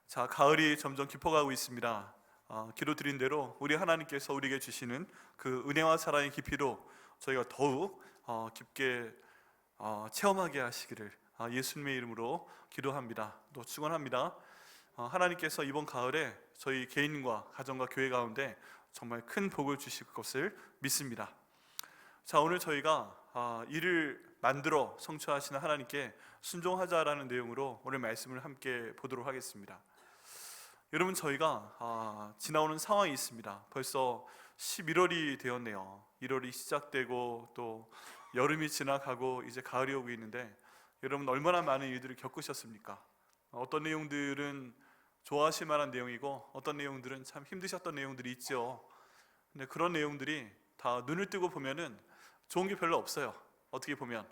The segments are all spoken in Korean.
자, 가을이 점점 깊어가고 있습니다. 기도드린 대로 우리 하나님께서 우리에게 주시는 그 은혜와 사랑의 깊이도 저희가 더욱 깊게 체험하게 하시기를 예수님의 이름으로 기도합니다. 또 축원합니다. 하나님께서 이번 가을에 저희 개인과 가정과 교회 가운데 정말 큰 복을 주실 것을 믿습니다. 자, 오늘 저희가 이를 만들어 성취하시는 하나님께 순종하자라는 내용으로 오늘 말씀을 함께 보도록 하겠습니다. 여러분, 저희가 지나오는 상황이 있습니다. 벌써 11월이 되었네요. 1월이 시작되고 또 여름이 지나가고 이제 가을이 오고 있는데, 여러분 얼마나 많은 일들을 겪으셨습니까? 어떤 내용들은 좋아하실 만한 내용이고 어떤 내용들은 참 힘드셨던 내용들이 있죠. 근데 그런 내용들이 다 눈을 뜨고 보면은 좋은 게 별로 없어요. 어떻게 보면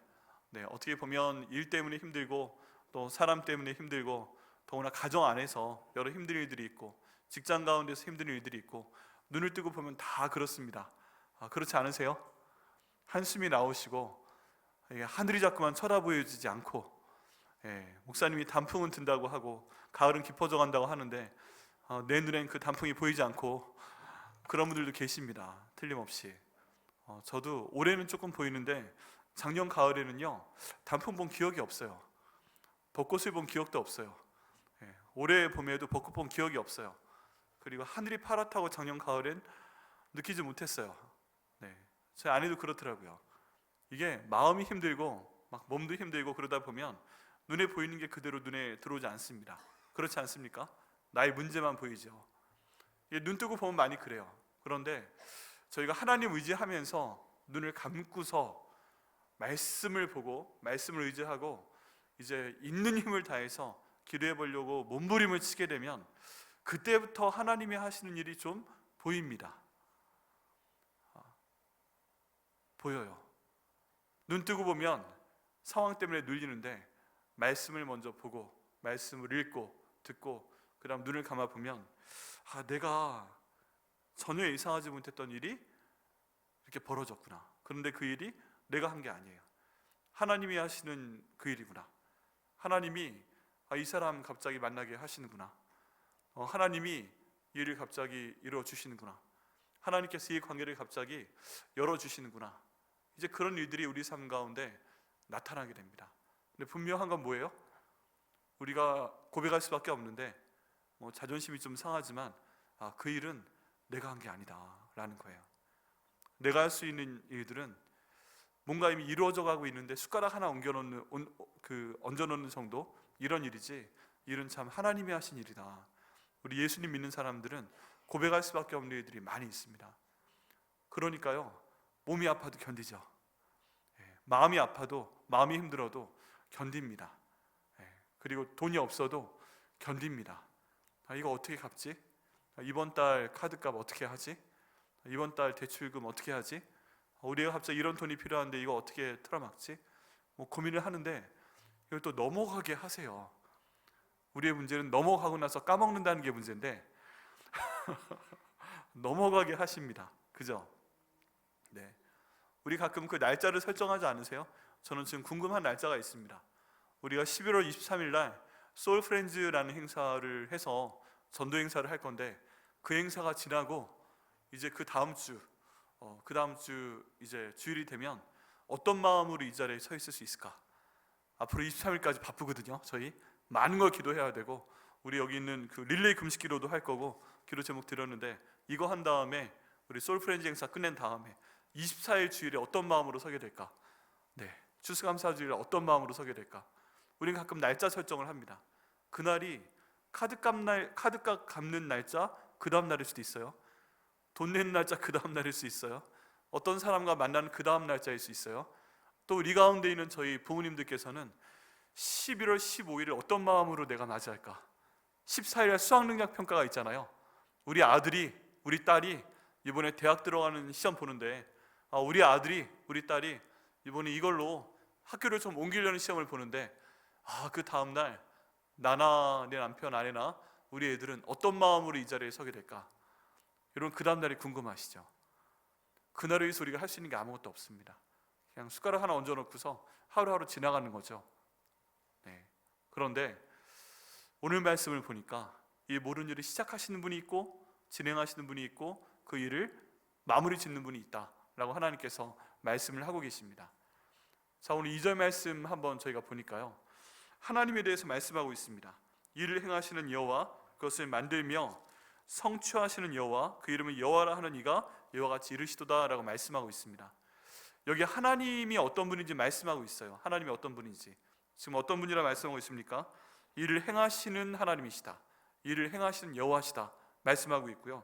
일 때문에 힘들고 또 사람 때문에 힘들고, 더구나 가정 안에서 여러 힘든 일들이 있고 직장 가운데서 힘든 일들이 있고, 눈을 뜨고 보면 다 그렇습니다. 그렇지 않으세요? 한숨이 나오시고 하늘이 자꾸만 쳐다보여지지 않고, 목사님이 단풍은 든다고 하고 가을은 깊어져 간다고 하는데 내 눈엔 그 단풍이 보이지 않고, 그런 분들도 계십니다. 틀림없이. 저도 올해는 조금 보이는데 작년 가을에는요 단풍 본 기억이 없어요. 벚꽃을 본 기억도 없어요. 올해 봄에도 벚꽃 본 기억이 없어요. 그리고 하늘이 파랗다고 작년 가을엔 느끼지 못했어요. 제 아내도 그렇더라고요. 이게 마음이 힘들고 막 몸도 힘들고 그러다 보면 눈에 보이는 게 그대로 눈에 들어오지 않습니다. 그렇지 않습니까? 나의 문제만 보이죠. 이게 눈 뜨고 보면 많이 그래요. 그런데 저희가 하나님 의지하면서 눈을 감고서 말씀을 보고 말씀을 의지하고 이제 있는 힘을 다해서 기도해 보려고 몸부림을 치게 되면 그때부터 하나님이 하시는 일이 좀 보입니다. 보여요. 눈 뜨고 보면 상황 때문에 눌리는데 말씀을 먼저 보고 말씀을 읽고 듣고 그 다음 눈을 감아 보면 내가 전혀 예상하지 못했던 일이 이렇게 벌어졌구나. 그런데 그 일이 내가 한 게 아니에요. 하나님이 하시는 그 일이구나. 하나님이 이 사람 갑자기 만나게 하시는구나. 하나님이 이 일을 갑자기 이루어 주시는구나. 하나님께서 이 관계를 갑자기 열어주시는구나. 이제 그런 일들이 우리 삶 가운데 나타나게 됩니다. 근데 분명한 건 뭐예요? 우리가 고백할 수밖에 없는데 자존심이 좀 상하지만 그 일은 내가 한 게 아니다 라는 거예요. 내가 할 수 있는 일들은 뭔가 이미 이루어져 가고 있는데 숟가락 하나 얹어놓는 정도, 이런 일이지 일은 참 하나님이 하신 일이다. 우리 예수님 믿는 사람들은 고백할 수밖에 없는 일들이 많이 있습니다. 그러니까요, 몸이 아파도 견디죠. 마음이 아파도, 마음이 힘들어도 견딥니다. 그리고 돈이 없어도 견딥니다. 이거 어떻게 갚지? 이번 달 카드값 어떻게 하지? 이번 달 대출금 어떻게 하지? 우리가 갑자기 이런 돈이 필요한데 이거 어떻게 틀어막지? 고민을 하는데 이걸 또 넘어가게 하세요. 우리의 문제는 넘어가고 나서 까먹는다는 게 문제인데 넘어가게 하십니다. 그죠? 네. 우리 가끔 그 날짜를 설정하지 않으세요? 저는 지금 궁금한 날짜가 있습니다. 우리가 11월 23일 날 소울 프렌즈라는 행사를 해서 전도 행사를 할 건데, 그 행사가 지나고 이제 그 다음 주 이제 주일이 되면 어떤 마음으로 이 자리에 서 있을 수 있을까? 앞으로 23일까지 바쁘거든요. 저희 많은 걸 기도해야 되고, 우리 여기 있는 그 릴레이 금식 기도도 할 거고, 기도 제목 드렸는데 이거 한 다음에 우리 소울 프렌즈 행사 끝낸 다음에 24일 주일에 어떤 마음으로 서게 될까? 추수감사 주일에 어떤 마음으로 서게 될까? 우리는 가끔 날짜 설정을 합니다. 그날이 카드값 갚는 날짜 그 다음 날일 수도 있어요. 돈 내는 날짜 그 다음 날일 수 있어요. 어떤 사람과 만나는 그 다음 날짜일 수 있어요. 또 우리 가운데 있는 저희 부모님들께서는 11월 15일을 어떤 마음으로 내가 맞이할까? 14일에 수학능력 평가가 있잖아요. 우리 아들이, 우리 딸이 이번에 대학 들어가는 시험 보는데 우리 아들이, 우리 딸이 이번에 이걸로 학교를 좀 옮기려는 시험을 보는데 그 다음날 나나 내 남편, 아내나 우리 애들은 어떤 마음으로 이 자리에 서게 될까? 여러분, 그 다음날이 궁금하시죠? 그날을 위해서 우리가 할 수 있는 게 아무것도 없습니다. 그냥 숟가락 하나 얹어놓고서 하루하루 지나가는 거죠. 그런데 오늘 말씀을 보니까 이 모든 일을 시작하시는 분이 있고 진행하시는 분이 있고 그 일을 마무리 짓는 분이 있다라고 하나님께서 말씀을 하고 계십니다. 자, 오늘 2절 말씀 한번 저희가 보니까요, 하나님에 대해서 말씀하고 있습니다. 일을 행하시는 여호와, 그것을 만들며 성취하시는 여호와, 그 이름은 여호와라 하는 이가 이와 같이 이르시도다 라고 말씀하고 있습니다. 여기 하나님이 어떤 분인지 말씀하고 있어요. 하나님이 어떤 분인지. 지금 어떤 분이라 말씀하고 있습니까? 일을 행하시는 하나님이시다, 일을 행하시는 여호와시다 말씀하고 있고요,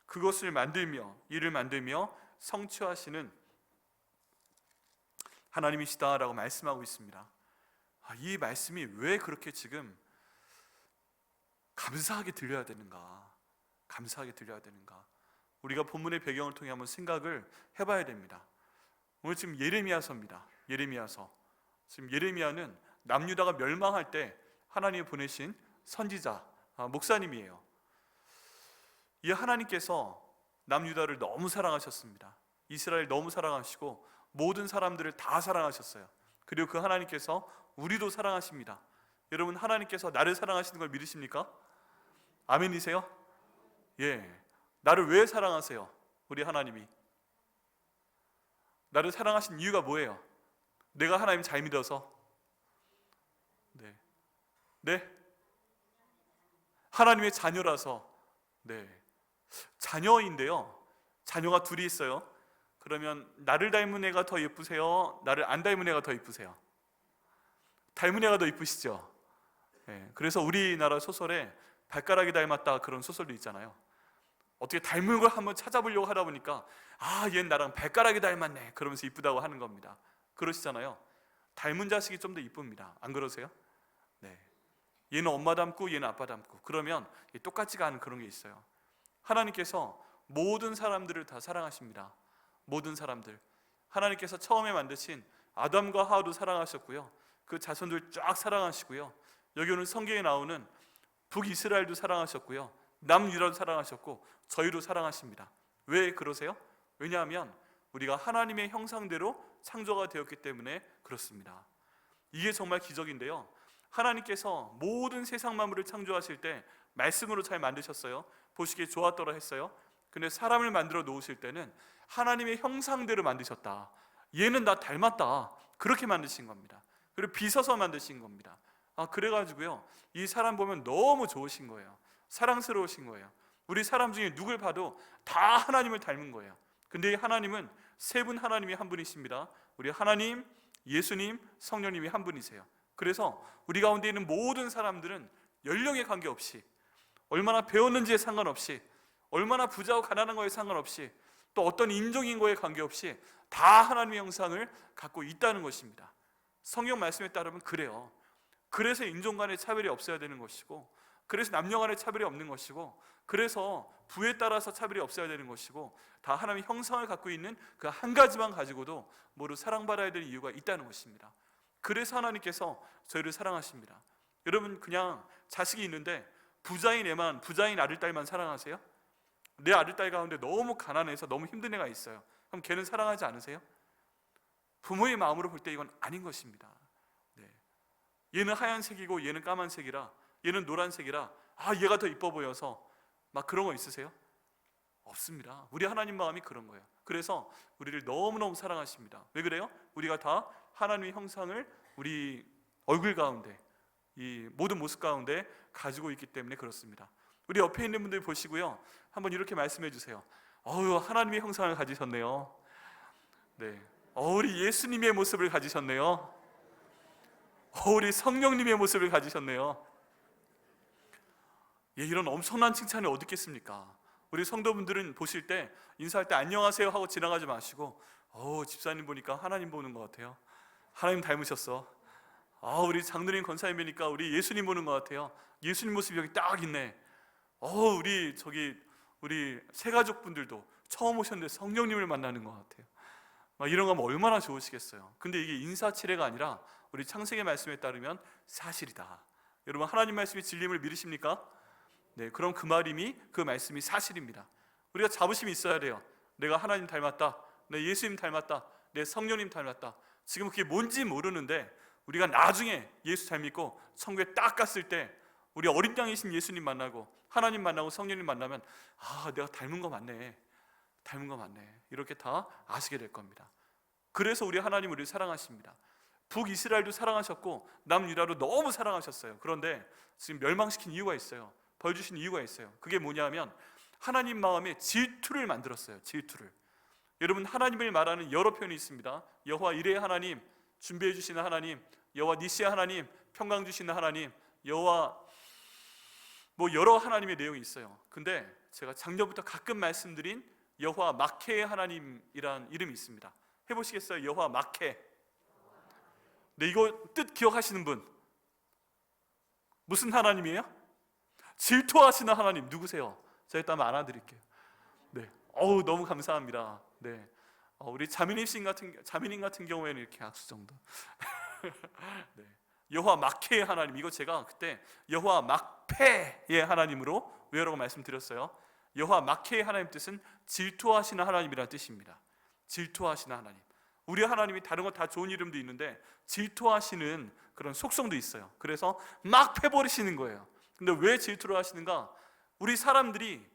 그것을 만들며, 일을 만들며 성취하시는 하나님이시다 라고 말씀하고 있습니다. 이 말씀이 왜 그렇게 지금 감사하게 들려야 되는가, 감사하게 들려야 되는가, 우리가 본문의 배경을 통해 한번 생각을 해봐야 됩니다. 오늘 지금 예레미야서입니다. 예레미야서. 지금 예레미야는 남유다가 멸망할 때 하나님이 보내신 선지자, 목사님이에요. 이 하나님께서 남유다를 너무 사랑하셨습니다. 이스라엘 너무 사랑하시고 모든 사람들을 다 사랑하셨어요. 그리고 그 하나님께서 우리도 사랑하십니다. 여러분, 하나님께서 나를 사랑하시는 걸 믿으십니까? 아멘이세요? 예. 나를 왜 사랑하세요? 우리 하나님이 나를 사랑하신 이유가 뭐예요? 내가 하나님 잘 믿어서? 네? 하나님의 자녀라서. 네. 자녀인데요, 자녀가 둘이 있어요. 그러면 나를 닮은 애가 더 예쁘세요? 나를 안 닮은 애가 더 예쁘세요? 닮은 애가 더 예쁘시죠? 네. 그래서 우리나라 소설에 발가락이 닮았다 그런 소설도 있잖아요. 어떻게 닮은 걸 한번 찾아보려고 하다 보니까 얘는 나랑 발가락이 닮았네 그러면서 이쁘다고 하는 겁니다. 그러시잖아요. 닮은 자식이 좀 더 이쁩니다. 안 그러세요? 네. 얘는 엄마 닮고 얘는 아빠 닮고 그러면 똑같지가 않은 그런 게 있어요. 하나님께서 모든 사람들을 다 사랑하십니다. 모든 사람들. 하나님께서 처음에 만드신 아담과 하와도 사랑하셨고요, 그 자손들 쫙 사랑하시고요, 여기 오늘 성경에 나오는 북이스라엘도 사랑하셨고요, 남유다도 사랑하셨고 저희도 사랑하십니다. 왜 그러세요? 왜냐하면 우리가 하나님의 형상대로 창조가 되었기 때문에 그렇습니다. 이게 정말 기적인데요, 하나님께서 모든 세상 만물을 창조하실 때 말씀으로 잘 만드셨어요. 보시기에 좋았더라 했어요. 근데 사람을 만들어 놓으실 때는 하나님의 형상대로 만드셨다, 얘는 나 닮았다 그렇게 만드신 겁니다. 그리고 빗어서 만드신 겁니다. 그래가지고요, 이 사람 보면 너무 좋으신 거예요. 사랑스러우신 거예요. 우리 사람 중에 누굴 봐도 다 하나님을 닮은 거예요. 근데 이 하나님은 세 분 하나님이 한 분이십니다. 우리 하나님, 예수님, 성령님이 한 분이세요. 그래서 우리 가운데 있는 모든 사람들은 연령에 관계없이, 얼마나 배웠는지에 상관없이, 얼마나 부자고 가난한 거에 상관없이, 또 어떤 인종인 거에 관계없이 다 하나님의 형상을 갖고 있다는 것입니다. 성경 말씀에 따르면 그래요. 그래서 인종 간의 차별이 없어야 되는 것이고, 그래서 남녀 간의 차별이 없는 것이고, 그래서 부에 따라서 차별이 없어야 되는 것이고, 다 하나님의 형상을 갖고 있는 그 한 가지만 가지고도 모두 사랑받아야 될 이유가 있다는 것입니다. 그래서 하나님께서 저희를 사랑하십니다. 여러분, 그냥 자식이 있는데 부자인 애만, 부자인 아들 딸만 사랑하세요? 내 아들 딸 가운데 너무 가난해서 너무 힘든 애가 있어요. 그럼 걔는 사랑하지 않으세요? 부모의 마음으로 볼 때 이건 아닌 것입니다. 네. 얘는 하얀색이고 얘는 까만색이라, 얘는 노란색이라 얘가 더 이뻐 보여서 막 그런 거 있으세요? 없습니다. 우리 하나님 마음이 그런 거예요. 그래서 우리를 너무너무 사랑하십니다. 왜 그래요? 우리가 다 하나님의 형상을 우리 얼굴 가운데, 이 모든 모습 가운데 가지고 있기 때문에 그렇습니다. 우리 옆에 있는 분들 보시고요, 한번 이렇게 말씀해 주세요. 하나님의 형상을 가지셨네요. 네. 우리 예수님의 모습을 가지셨네요. 우리 성령님의 모습을 가지셨네요. 이런 엄청난 칭찬이 어디 있겠습니까? 우리 성도분들은 보실 때, 인사할 때 안녕하세요 하고 지나가지 마시고, 집사님 보니까 하나님 보는 것 같아요. 하나님 닮으셨어. 우리 장로님 권사님 보니까 우리 예수님 보는 것 같아요. 예수님 모습이 여기 딱 있네. 우리 새가족분들도 처음 오셨는데 성령님을 만나는 것 같아요. 이런 거 하면 얼마나 좋으시겠어요. 근데 이게 인사치레가 아니라 우리 창세기 말씀에 따르면 사실이다. 여러분, 하나님 말씀이 진림을 믿으십니까? 네, 그럼 그 말씀이 사실입니다. 우리가 자부심이 있어야 돼요. 내가 하나님 닮았다, 내 예수님 닮았다, 내 성령님 닮았다. 지금 그게 뭔지 모르는데 우리가 나중에 예수 잘 믿고 천국에 딱 갔을 때 우리 어린 양이신 예수님 만나고 하나님 만나고 성령님 만나면 내가 닮은 거 맞네, 닮은 거 맞네, 이렇게 다 아시게 될 겁니다. 그래서 우리 하나님 우리를 사랑하십니다. 북이스라엘도 사랑하셨고 남유다도 너무 사랑하셨어요. 그런데 지금 멸망시킨 이유가 있어요. 벌 주신 이유가 있어요. 그게 뭐냐면 하나님 마음에 질투를 만들었어요. 질투를. 여러분, 하나님을 말하는 여러 표현이 있습니다. 여호와 이레의 하나님, 준비해 주시는 하나님, 여호와 니시의 하나님, 평강 주시는 하나님, 여호와 여러 하나님의 내용이 있어요. 근데 제가 작년부터 가끔 말씀드린 여호와 마케의 하나님이란 이름이 있습니다. 해보시겠어요? 여호와 마케. 네, 이거 뜻 기억하시는 분? 무슨 하나님이에요? 질투하시는 하나님. 누구세요? 제가 일단 알아드릴게요. 네, 너무 감사합니다. 네, 우리 자매님 같은 경우에는 이렇게 악수 정도. 네, 여호와 마케의 하나님. 이거 제가 그때 여호와 막페의 하나님으로 외우라고 말씀드렸어요. 여호와 마케의 하나님 뜻은 질투하시는 하나님이라는 뜻입니다. 질투하시는 하나님. 우리 하나님이 다른 거 다 좋은 이름도 있는데 질투하시는 그런 속성도 있어요. 그래서 막 패버리시는 거예요. 근데 왜 질투를 하시는가? 우리 사람들이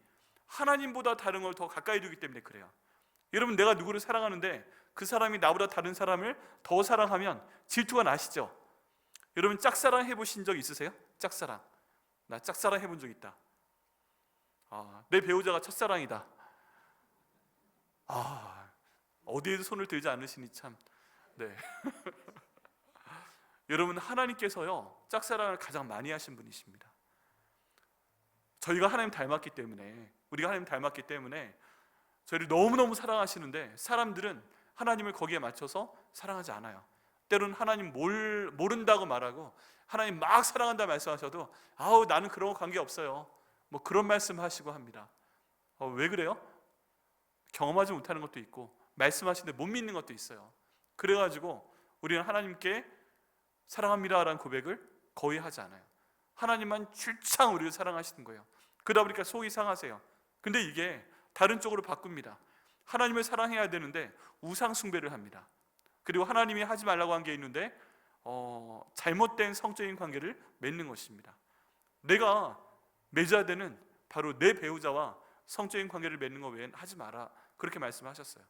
하나님보다 다른 걸 더 가까이 두기 때문에 그래요. 여러분, 내가 누구를 사랑하는데 그 사람이 나보다 다른 사람을 더 사랑하면 질투가 나시죠? 여러분, 짝사랑 해보신 적 있으세요? 짝사랑. 나 짝사랑 해본 적 있다. 내 배우자가 첫사랑이다. 어디에도 손을 들지 않으시니 참. 네. 여러분, 하나님께서요 짝사랑을 가장 많이 하신 분이십니다. 저희가 하나님 닮았기 때문에, 우리가 하나님 닮았기 때문에 저희를 너무너무 사랑하시는데 사람들은 하나님을 거기에 맞춰서 사랑하지 않아요. 때로는 하나님 모른다고 말하고 하나님 막 사랑한다 말씀하셔도 나는 그런 거 관계없어요, 그런 말씀하시고 합니다. 왜 그래요? 경험하지 못하는 것도 있고 말씀하시는데 못 믿는 것도 있어요. 그래가지고 우리는 하나님께 사랑합니다라는 고백을 거의 하지 않아요. 하나님만 출창 우리를 사랑하시는 거예요. 그러다 보니까 속이 상하세요. 근데 이게 다른 쪽으로 바꿉니다. 하나님을 사랑해야 되는데 우상 숭배를 합니다. 그리고 하나님이 하지 말라고 한 게 있는데 잘못된 성적인 관계를 맺는 것입니다. 내가 맺어야 되는 바로 내 배우자와 성적인 관계를 맺는 것 외엔 하지 마라, 그렇게 말씀하셨어요.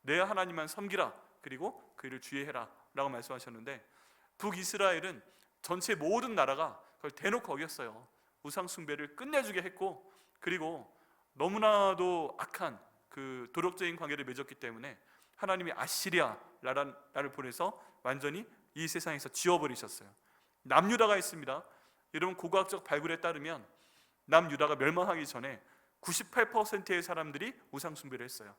내 하나님만 섬기라, 그리고 그 일을 주의해라 라고 말씀하셨는데 북이스라엘은 전체 모든 나라가 그걸 대놓고 어겼어요. 우상 숭배를 끝내주게 했고, 그리고 너무나도 악한 그 도덕적인 관계를 맺었기 때문에 하나님이 아시리아 나라를 보내서 완전히 이 세상에서 지워버리셨어요. 남유다가 있습니다. 여러분, 고고학적 발굴에 따르면 남유다가 멸망하기 전에 98%의 사람들이 우상 숭배를 했어요.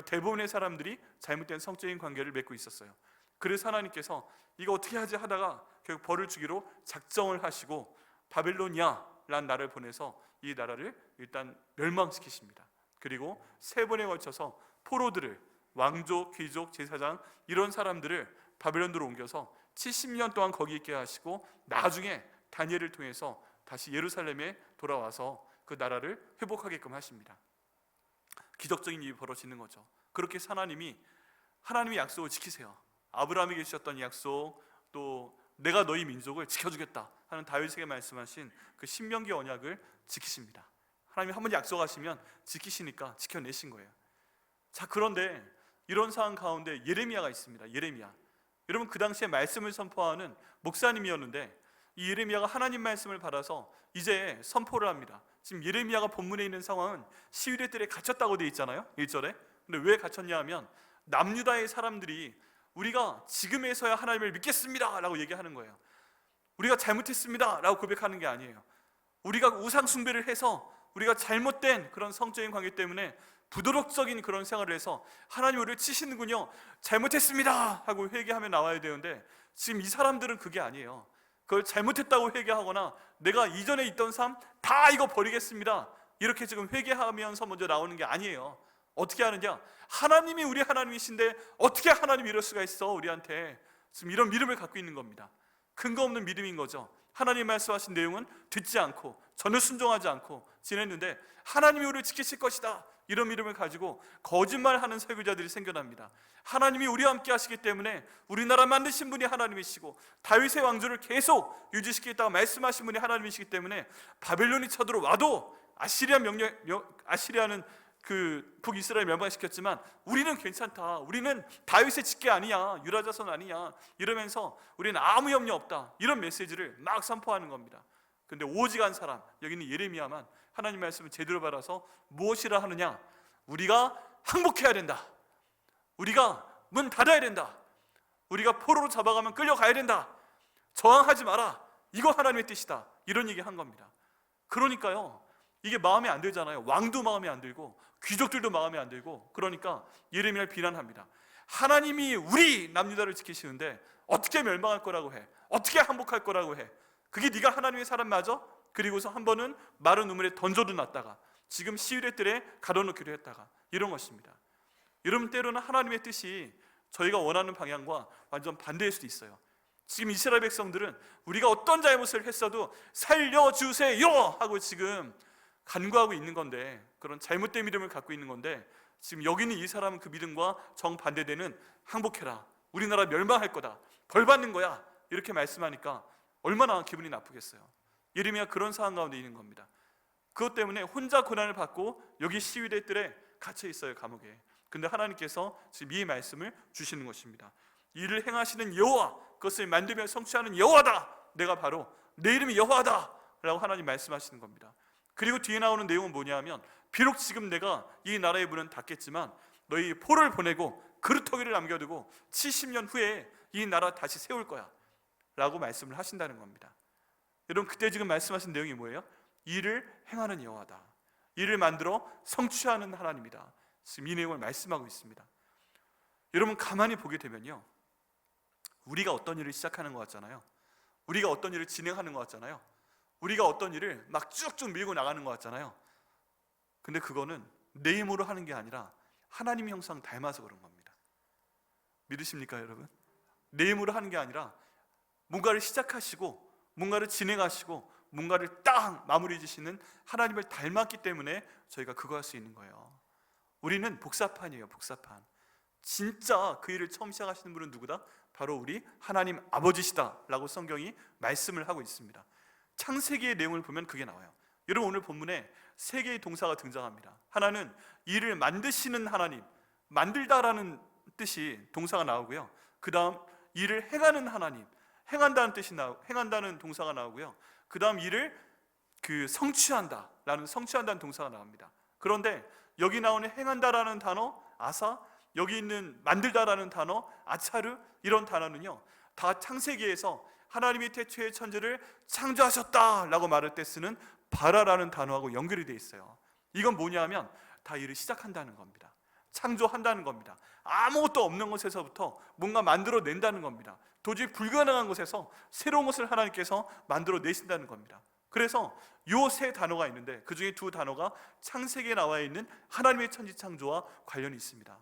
대부분의 사람들이 잘못된 성적인 관계를 맺고 있었어요. 그래서 하나님께서 이거 어떻게 하지 하다가 결국 벌을 주기로 작정을 하시고 바벨로니아라는 나라를 보내서 이 나라를 일단 멸망시키십니다. 그리고 3번에 걸쳐서 포로들을, 왕족, 귀족, 제사장 이런 사람들을 바벨론으로 옮겨서 70년 동안 거기 있게 하시고 나중에 다니엘을 통해서 다시 예루살렘에 돌아와서 그 나라를 회복하게끔 하십니다. 기적적인 일이 벌어지는 거죠. 그렇게 하나님이 약속을 지키세요. 아브라함에게 주셨던 약속, 또 내가 너희 민족을 지켜주겠다 하는 다윗에게 말씀하신 그 신명기 언약을 지키십니다. 하나님이 한번 약속하시면 지키시니까 지켜내신 거예요. 자, 그런데 이런 상황 가운데 예레미야가 있습니다. 예레미야. 여러분, 그 당시에 말씀을 선포하는 목사님이었는데 이 예레미야가 하나님 말씀을 받아서 이제 선포를 합니다. 지금 예레미야가 본문에 있는 상황은 시위대 뜰에 갇혔다고 되어 있잖아요, 1절에. 근데 왜 갇혔냐 하면 남유다의 사람들이 우리가 지금에서야 하나님을 믿겠습니다 라고 얘기하는 거예요. 우리가 잘못했습니다 라고 고백하는 게 아니에요. 우리가 우상 숭배를 해서 우리가 잘못된 그런 성적인 관계 때문에 부도덕적인 그런 생활을 해서 하나님 우리를 치시는군요, 잘못했습니다 하고 회개하며 나와야 되는데 지금 이 사람들은 그게 아니에요. 그걸 잘못했다고 회개하거나 내가 이전에 있던 삶 다 이거 버리겠습니다 이렇게 지금 회개하면서 먼저 나오는 게 아니에요. 어떻게 하느냐? 하나님이 우리 하나님이신데 어떻게 하나님이 이럴 수가 있어 우리한테. 지금 이런 믿음을 갖고 있는 겁니다. 근거 없는 믿음인 거죠. 하나님 말씀하신 내용은 듣지 않고 전혀 순종하지 않고 지냈는데 하나님이 우리를 지키실 것이다 이런 믿음을 가지고 거짓말하는 설교자들이 생겨납니다. 하나님이 우리와 함께 하시기 때문에 우리나라 만드신 분이 하나님이시고 다윗의 왕조를 계속 유지시키겠다고 말씀하신 분이 하나님이시기 때문에 바벨론이 쳐들어와도 아시리아는 그 북이스라엘 멸망시켰지만 우리는 괜찮다, 우리는 다윗의 직계 아니야, 유다 자손 아니야 이러면서 우리는 아무 염려 없다 이런 메시지를 막 선포하는 겁니다. 근데 오직 한 사람, 여기는 예레미야만 하나님 말씀을 제대로 받아서 무엇이라 하느냐, 우리가 항복해야 된다, 우리가 문 닫아야 된다, 우리가 포로로 잡아가면 끌려가야 된다, 저항하지 마라, 이거 하나님의 뜻이다 이런 얘기 한 겁니다. 그러니까요 이게 마음에 안 들잖아요. 왕도 마음에 안 들고 귀족들도 마음에 안 들고. 그러니까 예레미야를 비난합니다. 하나님이 우리 남유다를 지키시는데 어떻게 멸망할 거라고 해, 어떻게 항복할 거라고 해, 그게 네가 하나님의 사람 맞아? 그리고서 한 번은 마른 우물에 던져도 놨다가 지금 시위대 뜰에 가둬놓기로 했다가 이런 것입니다. 여러분, 때로는 하나님의 뜻이 저희가 원하는 방향과 완전 반대일 수도 있어요. 지금 이스라엘 백성들은 우리가 어떤 잘못을 했어도 살려주세요 하고 지금 간구하고 있는 건데, 그런 잘못된 믿음을 갖고 있는 건데, 지금 여기 있는 이 사람은 그 믿음과 정반대되는 항복해라, 우리나라 멸망할 거다, 벌 받는 거야 이렇게 말씀하니까 얼마나 기분이 나쁘겠어요. 예레미야 그런 상황 가운데 있는 겁니다. 그것 때문에 혼자 고난을 받고 여기 시위대 뜰에 갇혀 있어요, 감옥에. 근데 하나님께서 지금 이 말씀을 주시는 것입니다. 이를 행하시는 여호와, 그것을 만들며 성취하는 여호와다, 내가 바로 내 이름이 여호와다 라고 하나님 말씀하시는 겁니다. 그리고 뒤에 나오는 내용은 뭐냐 하면, 비록 지금 내가 이 나라의 문은 닫겠지만 너희 포를 보내고 그루터기를 남겨두고 70년 후에 이 나라 다시 세울 거야 라고 말씀을 하신다는 겁니다. 여러분, 그때 지금 말씀하신 내용이 뭐예요? 이를 행하는 여호와다, 이를 만들어 성취하는 하나님이다. 지금 이 내용을 말씀하고 있습니다. 여러분, 가만히 보게 되면요, 우리가 어떤 일을 시작하는 것 같잖아요. 우리가 어떤 일을 진행하는 것 같잖아요. 우리가 어떤 일을 막 쭉쭉 밀고 나가는 것 같잖아요. 근데 그거는 내 힘으로 하는 게 아니라 하나님 형상 닮아서 그런 겁니다. 믿으십니까 여러분? 내 힘으로 하는 게 아니라 뭔가를 시작하시고 뭔가를 진행하시고 뭔가를 딱 마무리 지시는 하나님을 닮았기 때문에 저희가 그거 할 수 있는 거예요. 우리는 복사판이에요, 복사판. 진짜 그 일을 처음 시작하시는 분은 누구다? 바로 우리 하나님 아버지시다 라고 성경이 말씀을 하고 있습니다. 창세기의 내용을 보면 그게 나와요. 여러분, 오늘 본문에 세 개의 동사가 등장합니다. 하나는 일을 만드시는 하나님, 만들다라는 뜻이 동사가 나오고요. 그 다음 일을 행하는 하나님, 행한다는 동사가 나오고요. 그 다음 일을 성취한다는 동사가 나옵니다. 그런데 여기 나오는 행한다라는 단어 아사, 여기 있는 만들다라는 단어 아차르, 이런 단어는요 다 창세기에서 하나님이 태초에 천지를 창조하셨다라고 말할 때 쓰는 바라라는 단어하고 연결이 되어 있어요. 이건 뭐냐면 다 일을 시작한다는 겁니다. 창조한다는 겁니다. 아무것도 없는 것에서부터 뭔가 만들어낸다는 겁니다. 도저히 불가능한 것에서 새로운 것을 하나님께서 만들어내신다는 겁니다. 그래서 요 세 단어가 있는데 그 중에 두 단어가 창세기에 나와 있는 하나님의 천지창조와 관련이 있습니다.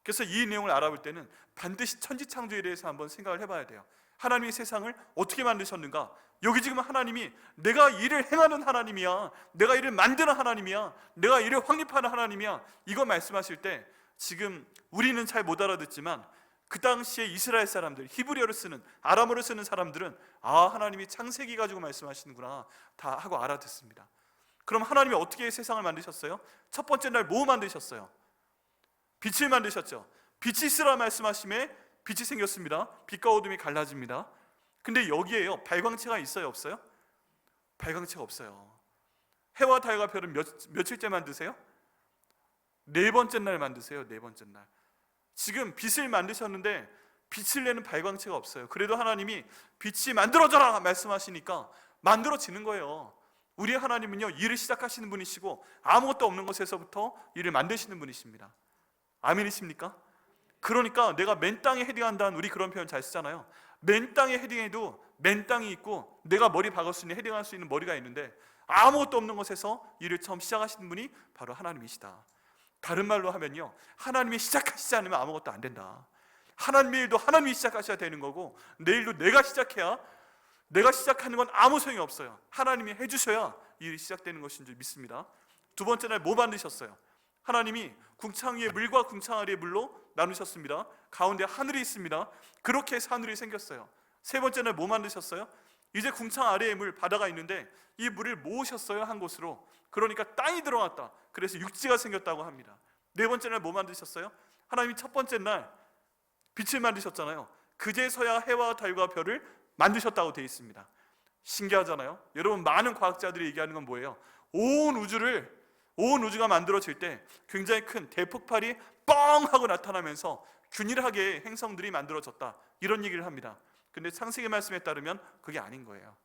그래서 이 내용을 알아볼 때는 반드시 천지창조에 대해서 한번 생각을 해봐야 돼요. 하나님이 세상을 어떻게 만드셨는가? 여기 지금 하나님이 내가 일을 행하는 하나님이야, 내가 일을 만드는 하나님이야, 내가 일을 확립하는 하나님이야, 이거 말씀하실 때 지금 우리는 잘 못 알아듣지만 그 당시에 이스라엘 사람들, 히브리어를 쓰는, 아람어를 쓰는 사람들은 아, 하나님이 창세기 가지고 말씀하시는구나 다 하고 알아듣습니다. 그럼 하나님이 어떻게 세상을 만드셨어요? 첫 번째 날 뭐 만드셨어요? 빛을 만드셨죠. 빛이 있으라 말씀하심에 빛이 생겼습니다. 빛과 어둠이 갈라집니다. 근데 여기에요, 발광체가 있어요, 없어요? 발광체가 없어요. 해와 달과 별은 며칠째 만드세요? 네 번째 날 만드세요. 네 번째 날. 지금 빛을 만드셨는데 빛을 내는 발광체가 없어요. 그래도 하나님이 빛이 만들어져라 말씀하시니까 만들어지는 거예요. 우리 하나님은요, 일을 시작하시는 분이시고 아무것도 없는 것에서부터 일을 만드시는 분이십니다. 아멘이십니까? 그러니까 내가 맨 땅에 헤딩한다는, 우리 그런 표현 잘 쓰잖아요. 맨 땅에 헤딩해도 맨 땅이 있고 내가 머리 박을 수 있는, 헤딩할 수 있는 머리가 있는데 아무것도 없는 것에서 일을 처음 시작하시는 분이 바로 하나님이시다. 다른 말로 하면요, 하나님이 시작하시지 않으면 아무것도 안 된다. 하나님의 일도 하나님이 시작하셔야 되는 거고 내 일도 내가 시작해야 내가 시작하는 건 아무 소용이 없어요. 하나님이 해주셔야 일이 시작되는 것인 줄 믿습니다. 두 번째 날 뭐 만드셨어요? 하나님이 궁창 위에 물과 궁창 아래의 물로 나누셨습니다. 가운데 하늘이 있습니다. 그렇게 해서 하늘이 생겼어요. 세 번째 날 뭐 만드셨어요? 이제 궁창 아래의 물, 바다가 있는데 이 물을 모으셨어요, 한 곳으로. 그러니까 땅이 들어갔다. 그래서 육지가 생겼다고 합니다. 네 번째 날 뭐 만드셨어요? 하나님이 첫 번째 날 빛을 만드셨잖아요. 그제서야 해와 달과 별을 만드셨다고 되어 있습니다. 신기하잖아요. 여러분, 많은 과학자들이 얘기하는 건 뭐예요? 온 우주가 만들어질 때 굉장히 큰 대폭발이 뻥 하고 나타나면서 균일하게 행성들이 만들어졌다, 이런 얘기를 합니다. 근데 창세기 말씀에 따르면 그게 아닌 거예요.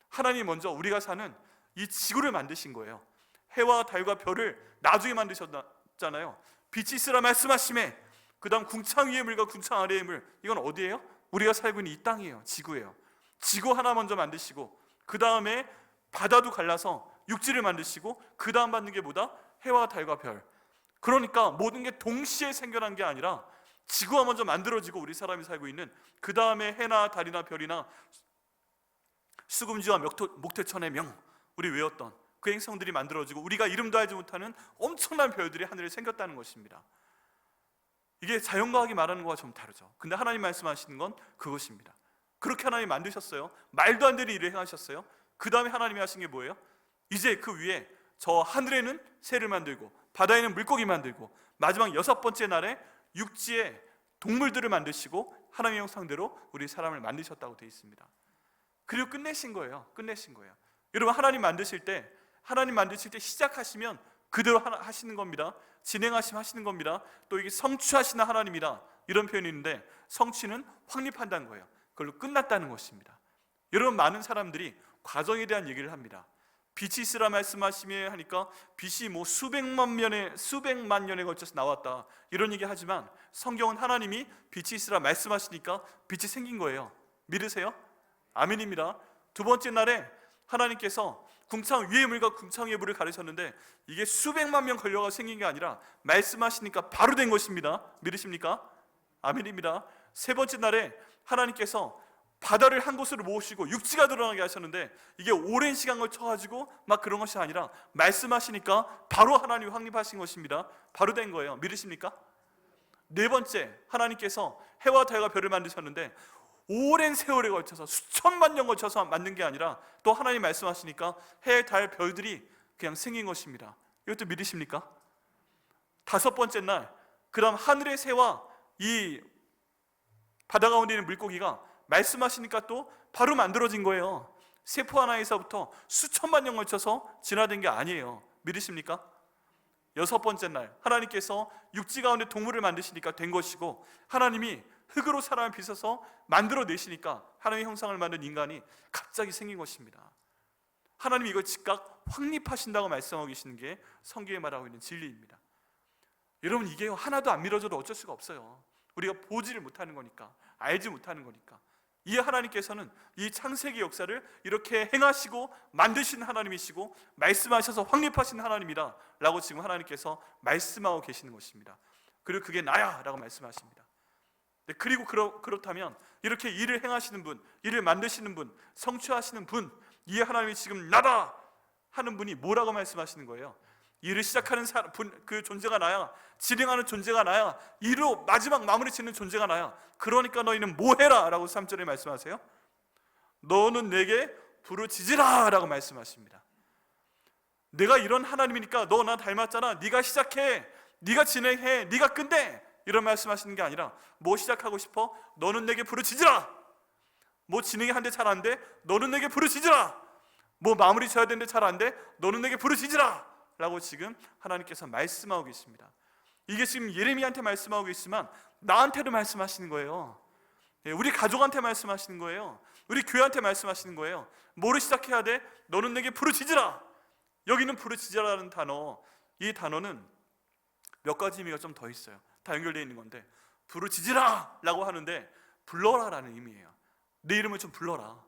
하나님이 먼저 우리가 사는 이 지구를 만드신 거예요. 해와 달과 별을 나중에 만드셨잖아요. 빛이 있으라 말씀하심에, 그 다음 궁창 위의 물과 궁창 아래의 물, 이건 어디예요? 우리가 살고 있는 이 땅이에요. 지구예요. 지구 하나 먼저 만드시고, 그 다음에 바다도 갈라서 육지를 만드시고, 그 다음 받는 게 뭐다? 해와 달과 별. 그러니까 모든 게 동시에 생겨난 게 아니라 지구가 먼저 만들어지고 우리 사람이 살고 있는, 그 다음에 해나 달이나 별이나 수금지와 목태천의 명, 우리 외웠던 그 행성들이 만들어지고 우리가 이름도 알지 못하는 엄청난 별들이 하늘에 생겼다는 것입니다. 이게 자연과학이 말하는 거와 좀 다르죠. 근데 하나님 말씀하시는 건 그것입니다. 그렇게 하나님 만드셨어요. 말도 안 되는 일을 행하셨어요. 그 다음에 하나님이 하신 게 뭐예요? 이제 그 위에 저 하늘에는 새를 만들고 바다에는 물고기 만들고 마지막 여섯 번째 날에 육지에 동물들을 만드시고 하나님의 형상대로 우리 사람을 만드셨다고 되어 있습니다. 그리고 끝내신 거예요. 여러분, 하나님 만드실 때 시작하시면 그대로 하시는 겁니다. 진행하시는 겁니다. 또 이게 성취하시는 하나님이다, 이런 표현이 있는데, 성취는 확립한다는 거예요. 그걸로 끝났다는 것입니다. 여러분, 많은 사람들이 과정에 대한 얘기를 합니다. 빛이 있으라 말씀하시며 하니까 빛이 뭐 수백만 년에 걸쳐서 나왔다, 이런 얘기 하지만 성경은 하나님이 빛이 있으라 말씀하시니까 빛이 생긴 거예요. 믿으세요? 아멘입니다. 두 번째 날에 하나님께서 궁창 위의 물과 궁창 위의 물을 가르쳤는데 이게 수백만 년 걸려가 생긴 게 아니라 말씀하시니까 바로 된 것입니다. 믿으십니까? 아멘입니다. 세 번째 날에 하나님께서 바다를 한 곳으로 모으시고 육지가 드러나게 하셨는데 이게 오랜 시간 걸쳐가지고 막 그런 것이 아니라 말씀하시니까 바로 하나님이 확립하신 것입니다. 바로 된 거예요. 믿으십니까? 네 번째, 하나님께서 해와 달과 별을 만드셨는데 오랜 세월에 걸쳐서 수천만 년 걸쳐서 만든 게 아니라 또 하나님 말씀하시니까 해, 달, 별들이 그냥 생긴 것입니다. 이것도 믿으십니까? 다섯 번째 날, 그 다음 하늘의 새와 이 바다 가운데 있는 물고기가 말씀하시니까 또 바로 만들어진 거예요. 세포 하나에서부터 수천만 년 걸쳐서 진화된 게 아니에요. 믿으십니까? 여섯 번째 날, 하나님께서 육지 가운데 동물을 만드시니까 된 것이고, 하나님이 흙으로 사람을 빚어서 만들어내시니까 하나님의 형상을 만든 인간이 갑자기 생긴 것입니다. 하나님이 이걸 즉각 확립하신다고 말씀하고 계시는 게 성경에 말하고 있는 진리입니다. 여러분, 이게 하나도 안 믿어져도 어쩔 수가 없어요. 우리가 보지를 못하는 거니까, 알지 못하는 거니까. 이 하나님께서는 이 창세기 역사를 이렇게 행하시고 만드신 하나님이시고 말씀하셔서 확립하신 하나님이다 라고 지금 하나님께서 말씀하고 계시는 것입니다. 그리고 그게 나야 라고 말씀하십니다. 그리고 그렇다면 이렇게 일을 행하시는 분, 일을 만드시는 분, 성취하시는 분, 이 하나님이 지금 나다 하는 분이 뭐라고 말씀하시는 거예요? 일을 시작하는 그 존재가 나야, 진행하는 존재가 나야, 일로 마지막 마무리 짓는 존재가 나야. 그러니까 너희는 뭐 해라 라고 3절에 말씀하세요. 너는 내게 부르짖으라 라고 말씀하십니다. 내가 이런 하나님이니까 너 나 닮았잖아, 네가 시작해, 네가 진행해, 네가 끝내, 이런 말씀하시는 게 아니라 뭐 시작하고 싶어? 너는 내게 부르짖으라. 뭐 진행이 한데 잘 안 돼? 너는 내게 부르짖으라. 뭐 마무리 져야 되는데 잘 안 돼? 너는 내게 부르짖으라 라고 지금 하나님께서 말씀하고 계십니다. 이게 지금 예레미야한테 말씀하고 계시지만 나한테도 말씀하시는 거예요. 우리 가족한테 말씀하시는 거예요. 우리 교회한테 말씀하시는 거예요. 뭐를 시작해야 돼? 너는 내게 부르짖으라. 여기는 부르짖으라는 단어, 이 단어는 몇 가지 의미가 좀 더 있어요. 다 연결되어 있는 건데, 부르짖으라 라고 하는데 불러라 라는 의미예요. 내 이름을 좀 불러라.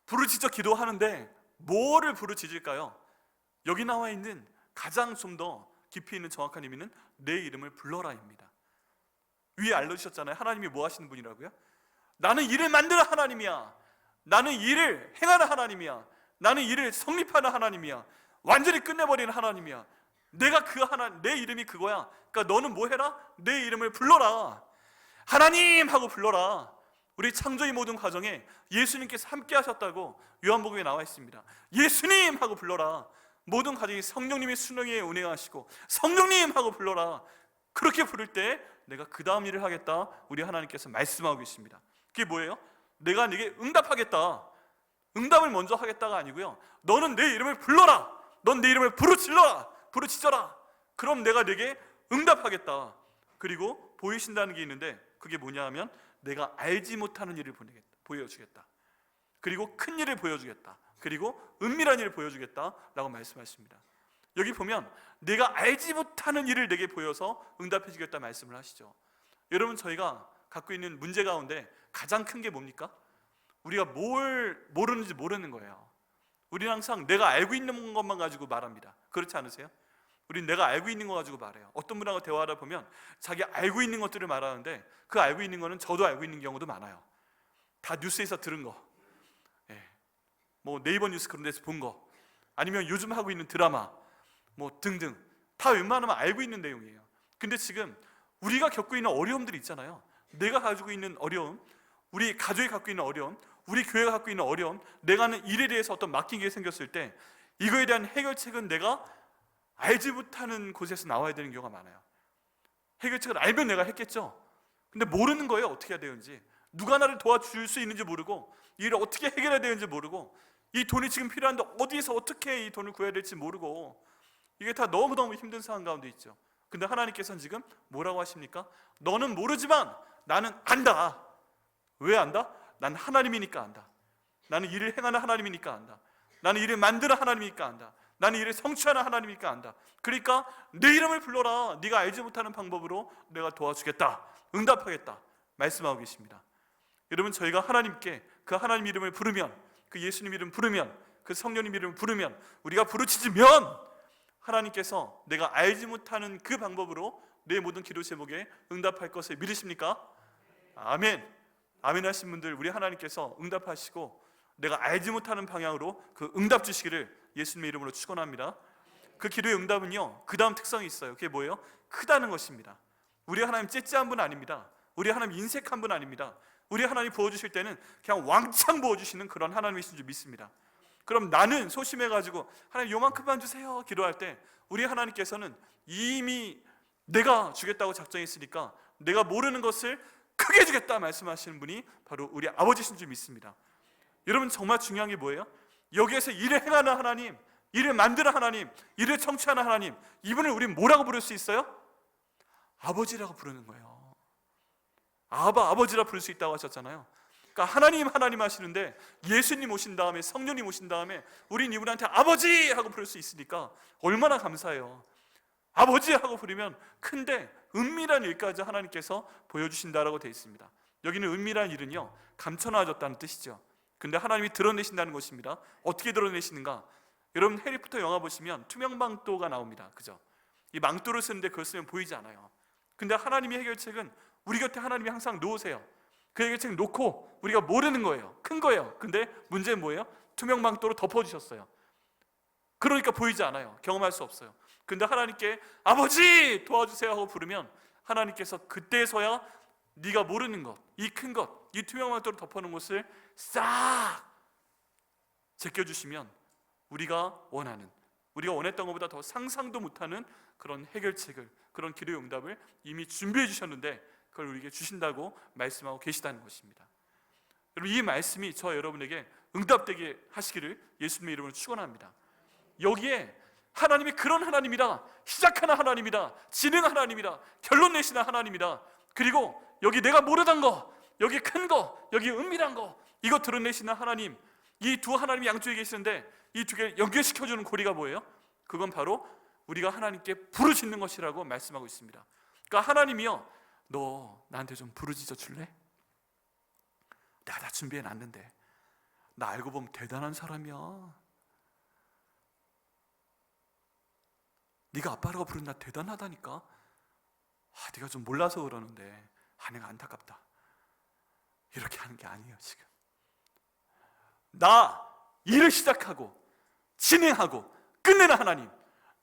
부르짖어 기도하는데 뭐를 부르짖을까요? 여기 나와 있는 가장 좀 더 깊이 있는 정확한 의미는 내 이름을 불러라입니다. 위에 알려주셨잖아요. 하나님이 뭐 하시는 분이라고요? 나는 일을 만드는 하나님이야. 나는 일을 행하는 하나님이야. 나는 일을 성립하는 하나님이야. 완전히 끝내버리는 하나님이야. 내가 내 이름이 그거야. 그러니까 너는 뭐 해라? 내 이름을 불러라. 하나님 하고 불러라. 우리 창조의 모든 과정에 예수님께서 함께 하셨다고 요한복음에 나와 있습니다. 예수님 하고 불러라. 모든 과정이 성령님의 순응에 운행하시고 성령님 하고 불러라. 그렇게 부를 때 내가 그 다음 일을 하겠다, 우리 하나님께서 말씀하고 계십니다. 그게 뭐예요? 내가 네게 응답하겠다. 응답을 먼저 하겠다가 아니고요, 너는 내 이름을 불러라. 넌 내 이름을 부르짖어라. 그럼 내가 네게 응답하겠다. 그리고 보이신다는 게 있는데, 그게 뭐냐 하면 내가 알지 못하는 일을 보여주겠다. 그리고 큰 일을 보여주겠다. 그리고 은밀한 일을 보여주겠다라고 말씀하십니다. 여기 보면 내가 알지 못하는 일을 내게 보여서 응답해 주겠다 말씀을 하시죠. 여러분, 저희가 갖고 있는 문제 가운데 가장 큰 게 뭡니까? 우리가 뭘 모르는지 모르는 거예요. 우리는 항상 내가 알고 있는 것만 가지고 말합니다. 그렇지 않으세요? 우리는 내가 알고 있는 거 가지고 말해요. 어떤 분하고 대화하다 보면 자기 알고 있는 것들을 말하는데, 그 알고 있는 거는 저도 알고 있는 경우도 많아요. 다 뉴스에서 들은 거, 뭐 네이버 뉴스 그런 데서 본 거, 아니면 요즘 하고 있는 드라마 뭐 등등, 다 웬만하면 알고 있는 내용이에요. 근데 지금 우리가 겪고 있는 어려움들이 있잖아요. 내가 가지고 있는 어려움, 우리 가족이 갖고 있는 어려움, 우리 교회가 갖고 있는 어려움, 내가 하는 일에 대해서 어떤 막힌 게 생겼을 때 이거에 대한 해결책은 내가 알지 못하는 곳에서 나와야 되는 경우가 많아요. 해결책을 알면 내가 했겠죠. 근데 모르는 거예요. 어떻게 해야 되는지, 누가 나를 도와줄 수 있는지 모르고, 이 일을 어떻게 해결해야 되는지 모르고, 이 돈이 지금 필요한데 어디에서 어떻게 이 돈을 구해야 될지 모르고, 이게 다 너무너무 힘든 상황 가운데 있죠. 근데 하나님께서는 지금 뭐라고 하십니까? 너는 모르지만 나는 안다. 왜 안다? 난 하나님이니까 안다. 나는 일을 행하는 하나님이니까 안다. 나는 일을 만드는 하나님이니까 안다. 나는 일을 성취하는 하나님이니까 안다. 그러니까 내 이름을 불러라. 네가 알지 못하는 방법으로 내가 도와주겠다, 응답하겠다 말씀하고 계십니다. 여러분, 저희가 하나님께 그 하나님 이름을 부르면, 그 예수님 이름 부르면, 그 성령님 이름을 부르면, 우리가 부르짖으면 하나님께서 내가 알지 못하는 그 방법으로 내 모든 기도 제목에 응답할 것을 믿으십니까? 아멘. 아멘 하신 분들, 우리 하나님께서 응답하시고 내가 알지 못하는 방향으로 그 응답 주시기를 예수님의 이름으로 축원합니다. 그 기도의 응답은요, 그 다음 특성이 있어요. 그게 뭐예요? 크다는 것입니다. 우리 하나님 째째한 분 아닙니다. 우리 하나님 인색한 분 아닙니다. 우리 하나님 부어주실 때는 그냥 왕창 부어주시는 그런 하나님이신 줄 믿습니다. 그럼 나는 소심해가지고 하나님 요만큼만 주세요 기도할 때, 우리 하나님께서는 이미 내가 주겠다고 작정했으니까 내가 모르는 것을 크게 주겠다 말씀하시는 분이 바로 우리 아버지신 줄 믿습니다. 여러분, 정말 중요한 게 뭐예요? 여기에서 일을 행하는 하나님, 일을 만드는 하나님, 일을 성취하는 하나님, 이분을 우리 뭐라고 부를 수 있어요? 아버지라고 부르는 거예요. 아버지라 부를 수 있다고 하셨잖아요. 그러니까 하나님 하시는데 예수님 오신 다음에, 성령님 오신 다음에 우린 이분한테 아버지 하고 부를 수 있으니까 얼마나 감사해요. 아버지 하고 부르면 큰데 은밀한 일까지 하나님께서 보여주신다라고 되어 있습니다. 여기는 은밀한 일은요, 감춰놔졌다는 뜻이죠. 근데 하나님이 드러내신다는 것입니다. 어떻게 드러내시는가? 여러분, 해리포터 영화 보시면 투명 망토가 나옵니다. 그죠? 이 망토를 쓰는데 그걸 쓰면 보이지 않아요. 근데 하나님의 해결책은 우리 곁에 하나님이 항상 놓으세요. 그 해결책 놓고 우리가 모르는 거예요. 큰 거예요. 근데 문제는 뭐예요? 투명 망토로 덮어주셨어요. 그러니까 보이지 않아요. 경험할 수 없어요. 근데 하나님께 아버지 도와주세요 하고 부르면 하나님께서 그때서야 네가 모르는 것, 이 큰 것, 이 투명 망토로 덮어놓은 것을 싹 제껴주시면 우리가 원하는, 우리가 원했던 것보다 더 상상도 못하는 그런 해결책을, 그런 기도의 응답을 이미 준비해 주셨는데 그걸 우리에게 주신다고 말씀하고 계시다는 것입니다. 여러분, 이 말씀이 저 여러분에게 응답되게 하시기를 예수님의 이름으로 축원합니다. 여기에 하나님이 그런 하나님이다, 시작하는 하나님이다, 진행 하나님이다, 결론 내시는 하나님이다, 그리고 여기 내가 모르던 거, 여기 큰 거, 여기 은밀한 거, 이거 드러내시는 하나님, 이 두 하나님이 양쪽에 계시는데 이 두 개를 연결시켜주는 고리가 뭐예요? 그건 바로 우리가 하나님께 부르짖는 것이라고 말씀하고 있습니다. 그러니까 하나님이요, 너 나한테 좀 부르짖어 줄래? 내가 다 준비해 놨는데, 나 알고 보면 대단한 사람이야. 네가 아빠라고 부르는 나 대단하다니까. 네가 좀 몰라서 그러는데 내가 안타깝다. 이렇게 하는 게 아니에요. 지금 나 일을 시작하고 진행하고 끝내는 하나님,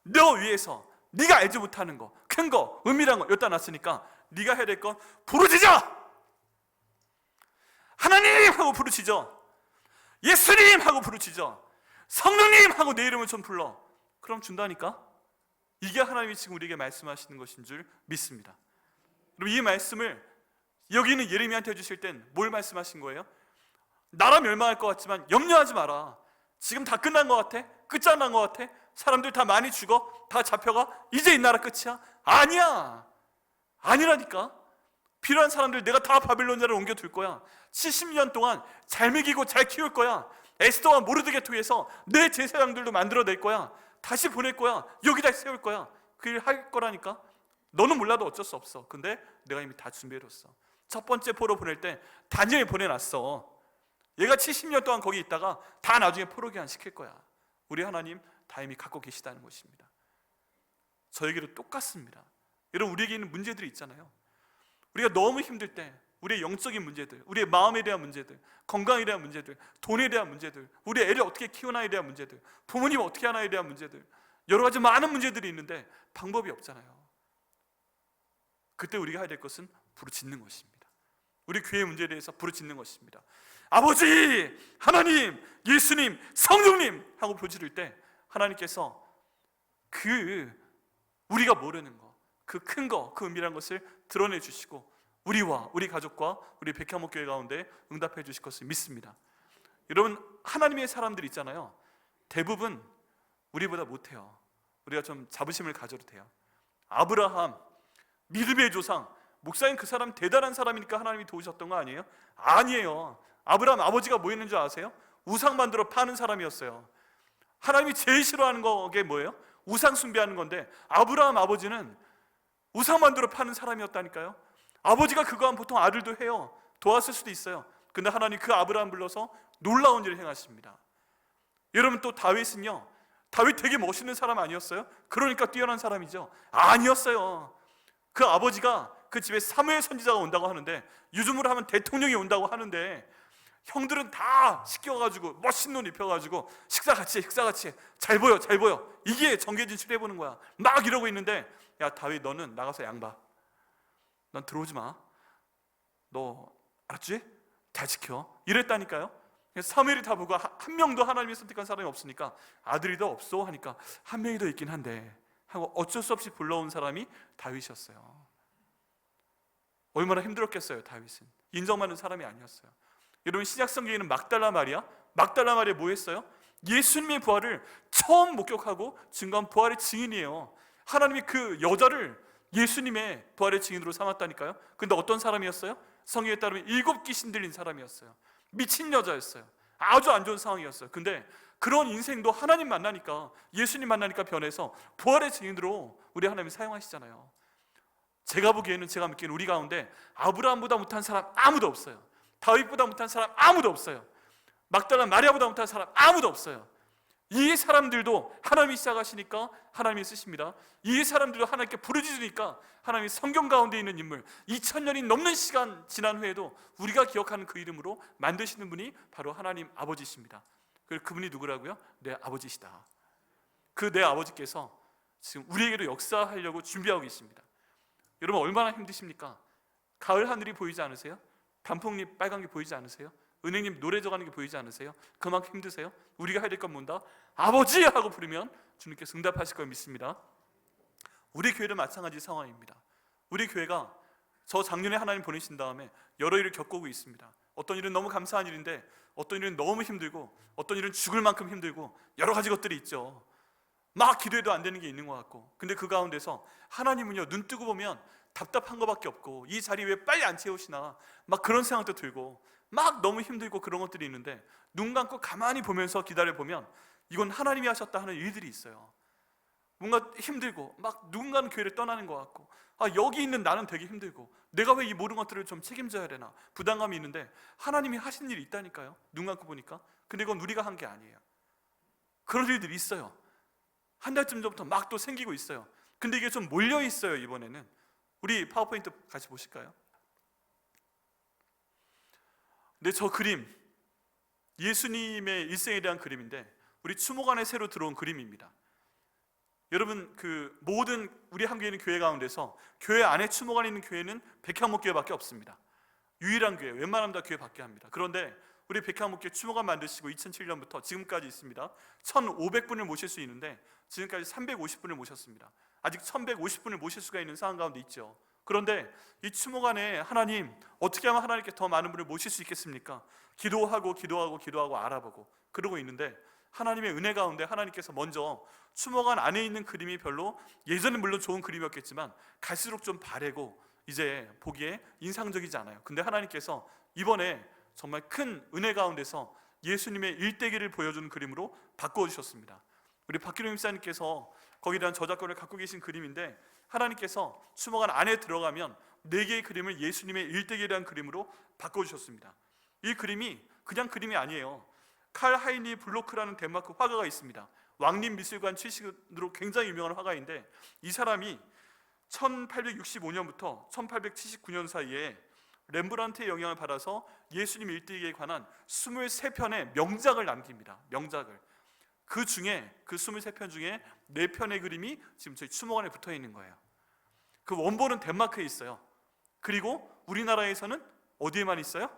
너 위해서 네가 알지 못하는 거, 큰 거, 은밀한 거 여기다 놨으니까 네가 해야 될 건 부르짖어! 하나님 하고 부르짖어. 예수님 하고 부르짖어. 성령님 하고 내 이름을 좀 불러. 그럼 준다니까. 이게 하나님이 지금 우리에게 말씀하시는 것인 줄 믿습니다. 그럼 이 말씀을 여기 있는 예레미야한테 해주실 땐 뭘 말씀하신 거예요? 나라 멸망할 것 같지만 염려하지 마라. 지금 다 끝난 것 같아? 끝장난 것 같아? 사람들 다 많이 죽어? 다 잡혀가? 이제 이 나라 끝이야? 아니야. 아니라니까. 필요한 사람들 내가 다 바빌로니아로 옮겨둘 거야. 70년 동안 잘 먹이고 잘 키울 거야. 에스더와 모르드게 통해서 내 제사장들도 만들어낼 거야. 다시 보낼 거야. 여기다 세울 거야. 그 일 할 거라니까. 너는 몰라도 어쩔 수 없어. 근데 내가 이미 다 준비해뒀어. 첫 번째 포로 보낼 때 다니엘 보내놨어. 얘가 70년 동안 거기 있다가 다 나중에 포로 귀환 시킬 거야. 우리 하나님 다 이미 갖고 계시다는 것입니다. 저에게도 똑같습니다. 여러분, 우리에게 있는 문제들이 있잖아요. 우리가 너무 힘들 때 우리의 영적인 문제들, 우리의 마음에 대한 문제들, 건강에 대한 문제들, 돈에 대한 문제들, 우리 애를 어떻게 키우나에 대한 문제들, 부모님 어떻게 하나에 대한 문제들, 여러 가지 많은 문제들이 있는데 방법이 없잖아요. 그때 우리가 해야 될 것은 부르짖는 것입니다. 우리 교회의 문제에 대해서 부르짖는 것입니다. 아버지, 하나님, 예수님, 성령님 하고 부르짖을 때 하나님께서 그 우리가 모르는 거, 그 큰 거, 그 은밀한 것을 드러내 주시고 우리와 우리 가족과 우리 백향목 교회 가운데 응답해 주실 것을 믿습니다. 여러분, 하나님의 사람들 있잖아요. 대부분 우리보다 못해요. 우리가 좀 자부심을 가져도 돼요. 아브라함, 믿음의 조상, 목사님 그 사람 대단한 사람이니까 하나님이 도우셨던 거 아니에요? 아니에요. 아브라함 아버지가 뭐 했는 줄 아세요? 우상 만들어 파는 사람이었어요. 하나님이 제일 싫어하는 게 뭐예요? 우상 숭배하는 건데 아브라함 아버지는 우상 만들어 파는 사람이었다니까요. 아버지가 그거 하면 보통 아들도 해요. 도왔을 수도 있어요. 근데 하나님 그 아브라함 불러서 놀라운 일을 행하십니다. 여러분, 또 다윗은요, 다윗 되게 멋있는 사람 아니었어요? 그러니까 뛰어난 사람이죠. 아니었어요. 그 아버지가 그 집에 사무엘 선지자가 온다고 하는데, 요즘으로 하면 대통령이 온다고 하는데, 형들은 다 시켜가지고 멋진 옷 입혀가지고 식사 같이 해. 잘 보여. 이게 정계진출 해보는 거야. 막 이러고 있는데, 야 다윗, 너는 나가서 양 봐. 넌 들어오지 마. 너 알았지? 잘 지켜. 이랬다니까요. 사무엘이 다 보고 한 명도 하나님이 선택한 사람이 없으니까 아들이 더 없어 하니까 한 명이 더 있긴 한데 하고 어쩔 수 없이 불러온 사람이 다윗이었어요. 얼마나 힘들었겠어요. 다윗은 인정받는 사람이 아니었어요. 여러분, 신약 성경에는 막달라 마리아 뭐 했어요? 예수님의 부활을 처음 목격하고 증거한 부활의 증인이에요. 하나님이 그 여자를 예수님의 부활의 증인으로 삼았다니까요. 근데 어떤 사람이었어요? 성경에 따르면 7 귀신 들린 사람이었어요. 미친 여자였어요. 아주 안 좋은 상황이었어요. 근데 그런 인생도 하나님 만나니까, 예수님 만나니까 변해서 부활의 증인으로 우리 하나님이 사용하시잖아요. 제가 믿기에는 우리 가운데 아브라함보다 못한 사람 아무도 없어요. 다윗보다 못한 사람 아무도 없어요. 막달라 마리아보다 못한 사람 아무도 없어요. 이 사람들도 하나님이 시작하시니까 하나님이 쓰십니다. 이 사람들도 하나님께 부르짖으니까 하나님이 성경 가운데 있는 인물, 2000년이 넘는 시간 지난 후에도 우리가 기억하는 그 이름으로 만드시는 분이 바로 하나님 아버지십니다. 그분이 누구라고요? 내 아버지시다. 그 내 아버지께서 지금 우리에게도 역사하려고 준비하고 계십니다. 여러분, 얼마나 힘드십니까? 가을 하늘이 보이지 않으세요? 단풍잎 빨간 게 보이지 않으세요? 은행잎 노래 져가는 게 보이지 않으세요? 그만큼 힘드세요? 우리가 해야 될 건 뭔가? 아버지! 하고 부르면 주님께서 응답하실 걸 믿습니다. 우리 교회도 마찬가지 상황입니다. 우리 교회가 저 작년에 하나님 보내신 다음에 여러 일을 겪고 있습니다. 어떤 일은 너무 감사한 일인데 어떤 일은 너무 힘들고 어떤 일은 죽을 만큼 힘들고 여러 가지 것들이 있죠. 막 기도해도 안 되는 게 있는 것 같고, 근데 그 가운데서 하나님은요, 눈 뜨고 보면 답답한 것밖에 없고 이 자리 왜 빨리 안 채우시나 막 그런 생각도 들고 막 너무 힘들고 그런 것들이 있는데 눈 감고 가만히 보면서 기다려보면 이건 하나님이 하셨다 하는 일들이 있어요. 뭔가 힘들고 막 누군가는 교회를 떠나는 것 같고, 여기 있는 나는 되게 힘들고 내가 왜 이 모든 것들을 좀 책임져야 되나 부담감이 있는데 하나님이 하신 일이 있다니까요. 눈 감고 보니까. 근데 이건 우리가 한 게 아니에요. 그런 일들이 있어요. 한 달쯤 전부터 막 또 생기고 있어요. 근데 이게 좀 몰려 있어요. 이번에는 우리 파워포인트 같이 보실까요? 근데 저 그림, 예수님의 일생에 대한 그림인데 우리 추모관에 새로 들어온 그림입니다. 여러분, 그 모든 우리 한국에 있는 교회 가운데서 교회 안에 추모관이 있는 교회는 백향목교회밖에 없습니다. 유일한 교회, 웬만하면 다 교회 밖에 합니다. 그런데 우리 백향목교회 추모관 만드시고 2007년부터 지금까지 있습니다. 1,500분을 모실 수 있는데 지금까지 350분을 모셨습니다. 아직 1,150분을 모실 수가 있는 상황 가운데 있죠. 그런데 이 추모관에 하나님, 어떻게 하면 하나님께 더 많은 분을 모실 수 있겠습니까? 기도하고 알아보고 그러고 있는데 하나님의 은혜 가운데 하나님께서 먼저 추모관 안에 있는 그림이 별로, 예전엔 물론 좋은 그림이었겠지만 갈수록 좀 바래고 이제 보기에 인상적이지 않아요. 근데 하나님께서 이번에 정말 큰 은혜 가운데서 예수님의 일대기를 보여주는 그림으로 바꿔주셨습니다. 우리 박기룡 집사님께서 거기에 대한 저작권을 갖고 계신 그림인데, 하나님께서 추모관 안에 들어가면 4개의 그림을 예수님의 일대기에 대한 그림으로 바꿔주셨습니다. 이 그림이 그냥 그림이 아니에요. 칼 하이니 블로크라는 덴마크 화가가 있습니다. 왕립미술관 출신으로 굉장히 유명한 화가인데, 이 사람이 1865년부터 1879년 사이에 렘브란트의 영향을 받아서 예수님 일대기에 관한 23편의 명작을 남깁니다. 명작을. 그 중에, 그 23편 중에 4편의 그림이 지금 저희 추모관에 붙어 있는 거예요. 그 원본은 덴마크에 있어요. 그리고 우리나라에서는 어디에만 있어요?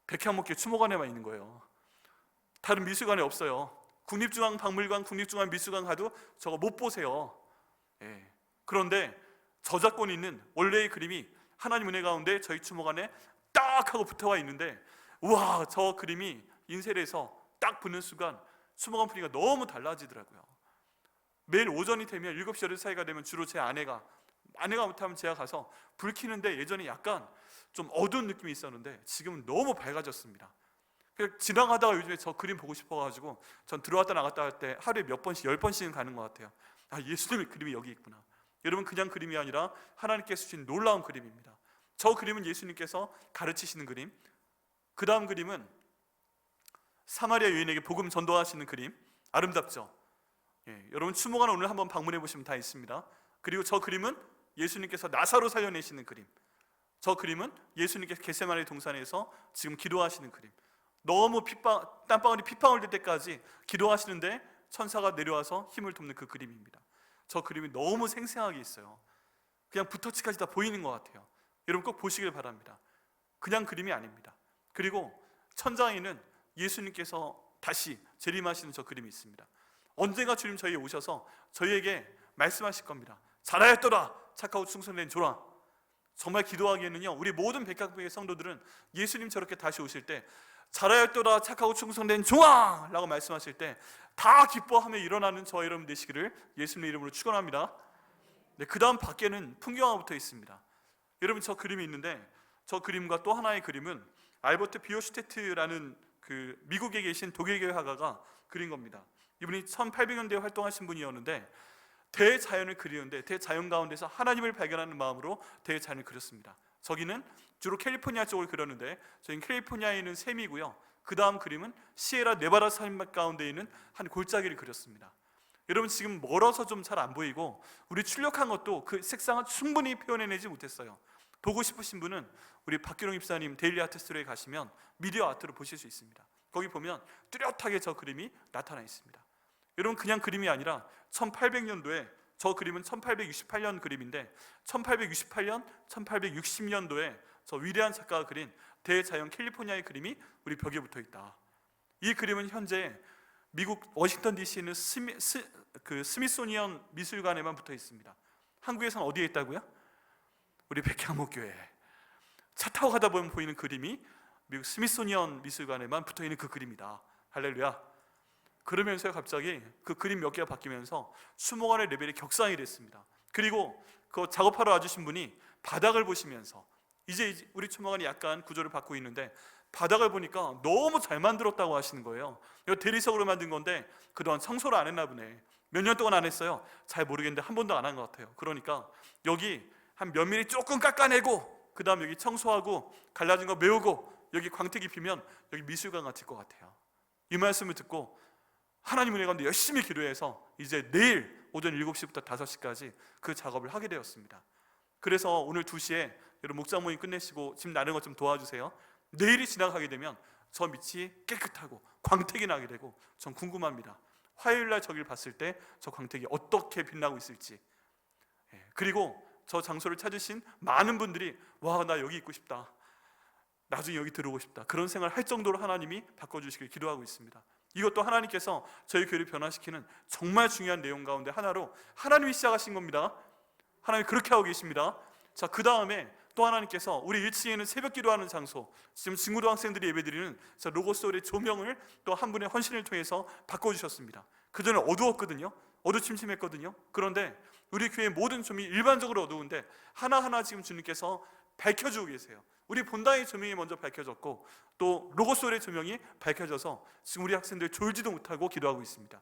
백향목교회 추모관에만 있는 거예요. 다른 미술관에 없어요. 국립중앙박물관, 국립중앙미술관 가도 저거 못 보세요. 예. 그런데 저작권이 있는 원래의 그림이 하나님 은혜 가운데 저희 추모관에 딱 하고 붙어와 있는데, 우와, 저 그림이 인쇄해서 딱 붙는 순간 추모관 분위기가 너무 달라지더라고요. 매일 오전이 되면 7시 8시 사이가 되면 주로 제 아내가 못하면 제가 가서 불 켜는데, 예전에 약간 좀 어두운 느낌이 있었는데 지금은 너무 밝아졌습니다. 지나가다가 요즘에 저 그림 보고 싶어가지고 전 들어왔다 나갔다 할 때 하루에 몇 번씩, 10번씩은 가는 것 같아요. 아, 예수님의 그림이 여기 있구나. 여러분, 그냥 그림이 아니라 하나님께서 주신 놀라운 그림입니다. 저 그림은 예수님께서 가르치시는 그림. 그 다음 그림은 사마리아 여인에게 복음 전도하시는 그림. 아름답죠? 예, 여러분 추모관 오늘 한번 방문해 보시면 다 있습니다. 그리고 저 그림은 예수님께서 나사로 살려내시는 그림. 저 그림은 예수님께서 겟세마네 동산에서 지금 기도하시는 그림. 너무 땀방울이 핏방울 될 때까지 기도하시는데 천사가 내려와서 힘을 돕는 그 그림입니다. 저 그림이 너무 생생하게 있어요. 그냥 붓터치까지 다 보이는 것 같아요. 여러분 꼭 보시길 바랍니다. 그냥 그림이 아닙니다. 그리고 천장에는 예수님께서 다시 재림하시는 저 그림이 있습니다. 언젠가 주님 저희에 오셔서 저희에게 말씀하실 겁니다. 잘하였더라 착하고 충성된 조라. 정말 기도하기에는요, 우리 모든 백향목교회 성도들은 예수님 저렇게 다시 오실 때 잘하였더라 착하고 충성된 종아 라고 말씀하실 때 다 기뻐하며 일어나는 저와 여러분 되시기를 예수님의 이름으로 축원합니다. 네, 그 다음 밖에는 풍경화가 붙어 있습니다. 여러분 저 그림이 있는데, 저 그림과 또 하나의 그림은 알버트 비오슈테트라는 그 미국에 계신 독일계 화가가 그린 겁니다. 이분이 1800년대에 활동하신 분이었는데 대자연을 그리는데 대자연 가운데서 하나님을 발견하는 마음으로 대자연을 그렸습니다. 저기는 주로 캘리포니아 쪽을 그렸는데 저희는 캘리포니아에 있는 샘이고요. 그 다음 그림은 시에라 네바다 산맥 가운데 있는 한 골짜기를 그렸습니다. 여러분 지금 멀어서 좀 잘 안 보이고 우리 출력한 것도 그 색상을 충분히 표현해내지 못했어요. 보고 싶으신 분은 우리 박기룡 입사님 데일리 아트 스토리에 가시면 미디어 아트로 보실 수 있습니다. 거기 보면 뚜렷하게 저 그림이 나타나 있습니다. 여러분 그냥 그림이 아니라 1800년도에 저 그림은 1868년 그림인데 1868년, 1860년도에 저 위대한 작가가 그린 대자연 캘리포니아의 그림이 우리 벽에 붙어 있다. 이 그림은 현재 미국 워싱턴 DC에 있는 스미소니언 미술관에만 붙어 있습니다. 한국에서는 어디에 있다고요? 우리 백향목교회. 차 타고 가다 보면 보이는 그림이 미국 스미소니언 미술관에만 붙어 있는 그 그림이다. 할렐루야. 그러면서 갑자기 그 그림 몇 개가 바뀌면서 추모관의 레벨이 격상이 됐습니다. 그리고 그 작업하러 와주신 분이 바닥을 보시면서 이제 우리 추모관이 약간 구조를 바꾸고 있는데 바닥을 보니까 너무 잘 만들었다고 하시는 거예요. 이거 대리석으로 만든 건데 그동안 청소를 안 했나 보네. 몇 년 동안 안 했어요. 잘 모르겠는데 한 번도 안 한 것 같아요. 그러니까 여기 한 몇 미리 조금 깎아내고 그 다음 여기 청소하고 갈라진 거 메우고 여기 광택 입히면 여기 미술관 같을 것 같아요. 이 말씀을 듣고 하나님 은혜 가운데 열심히 기도해서 이제 내일 오전 7시부터 5시까지 그 작업을 하게 되었습니다. 그래서 오늘 2시에 여러분 목장 모임 끝내시고 집 나르는 것 좀 도와주세요. 내일이 지나가게 되면 저 빛이 깨끗하고 광택이 나게 되고 전 궁금합니다. 화요일날 저기를 봤을 때 저 광택이 어떻게 빛나고 있을지. 그리고 저 장소를 찾으신 많은 분들이 와, 나 여기 있고 싶다, 나중에 여기 들어오고 싶다, 그런 생각을 할 정도로 하나님이 바꿔주시길 기도하고 있습니다. 이것도 하나님께서 저희 교회를 변화시키는 정말 중요한 내용 가운데 하나로 하나님이 시작하신 겁니다. 하나님이 그렇게 하고 계십니다. 자, 그 다음에 또 하나님께서 우리 1층에는 새벽 기도하는 장소, 지금 중고등학생들이 예배드리는 로고스홀의 조명을 또 한 분의 헌신을 통해서 바꿔주셨습니다. 그전에 어두웠거든요. 어두침침했거든요. 그런데 우리 교회 모든 조명이 일반적으로 어두운데 하나하나 지금 주님께서 밝혀주고 계세요. 우리 본당의 조명이 먼저 밝혀졌고 또 로고스홀의 조명이 밝혀져서 지금 우리 학생들 졸지도 못하고 기도하고 있습니다.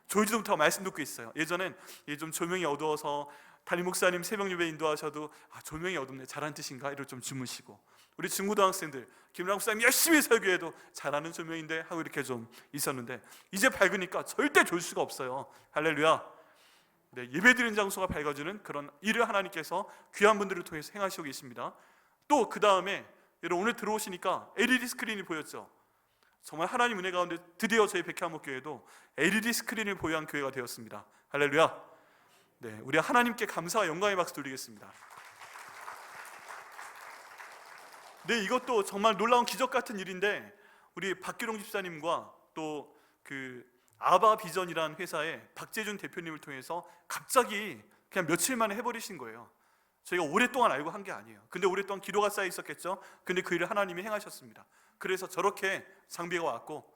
졸지도 못하고 말씀 듣고 있어요. 예전엔 좀 조명이 어두워서 담임 목사님 새벽 예배 인도하셔도 조명이 어둡네, 잘한 뜻인가, 이러고 좀 주무시고, 우리 중고등학생들 김랑 목사님 열심히 설교해도 잘하는 조명인데 하고 이렇게 좀 있었는데 이제 밝으니까 절대 졸 수가 없어요. 할렐루야. 네, 예배드리는 장소가 밝아지는 그런 일을 하나님께서 귀한 분들을 통해서 행하시고 계십니다. 또 그 다음에 여러분 오늘 들어오시니까 LED 스크린이 보였죠. 정말 하나님 은혜 가운데 드디어 저희 백향목 교회도 LED 스크린을 보유한 교회가 되었습니다. 할렐루야. 네, 우리 하나님께 감사와 영광의 박수 드리겠습니다. 네, 이것도 정말 놀라운 기적 같은 일인데 우리 박규룡 집사님과 또 그 아바 비전이라는 회사의 박재준 대표님을 통해서 갑자기 그냥 며칠 만에 해버리신 거예요. 저희가 오랫동안 알고 한 게 아니에요. 근데 오랫동안 기도가 쌓여 있었겠죠. 근데 그 일을 하나님이 행하셨습니다. 그래서 저렇게 장비가 왔고,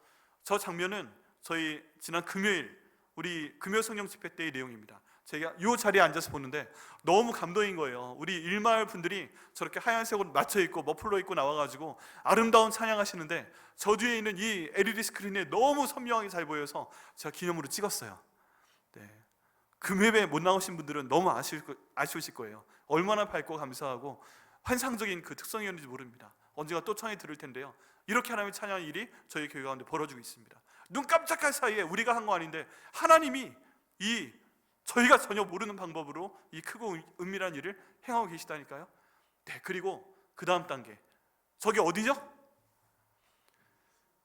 저 장면은 저희 지난 금요일 우리 금요 성령 집회 때의 내용입니다. 제가 이 자리에 앉아서 보는데 너무 감동인 거예요. 우리 일마을 분들이 저렇게 하얀색 옷 맞춰 입고 머플러 입고 나와가지고 아름다운 찬양하시는데 저 뒤에 있는 이 LED 스크린에 너무 선명하게 잘 보여서 제가 기념으로 찍었어요. 네. 금요일에 못 나오신 분들은 너무 아쉬우실 거예요. 얼마나 밝고 감사하고 환상적인 그 특성이었는지 모릅니다. 언젠가 또 청해 들을 텐데요. 이렇게 하나님의 찬양 일이 저희 교회 가운데 벌어지고 있습니다. 눈 깜짝할 사이에 우리가 한 거 아닌데 하나님이 이 저희가 전혀 모르는 방법으로 이 크고 은밀한 일을 행하고 계시다니까요. 네, 그리고 그 다음 단계, 저기 어디죠?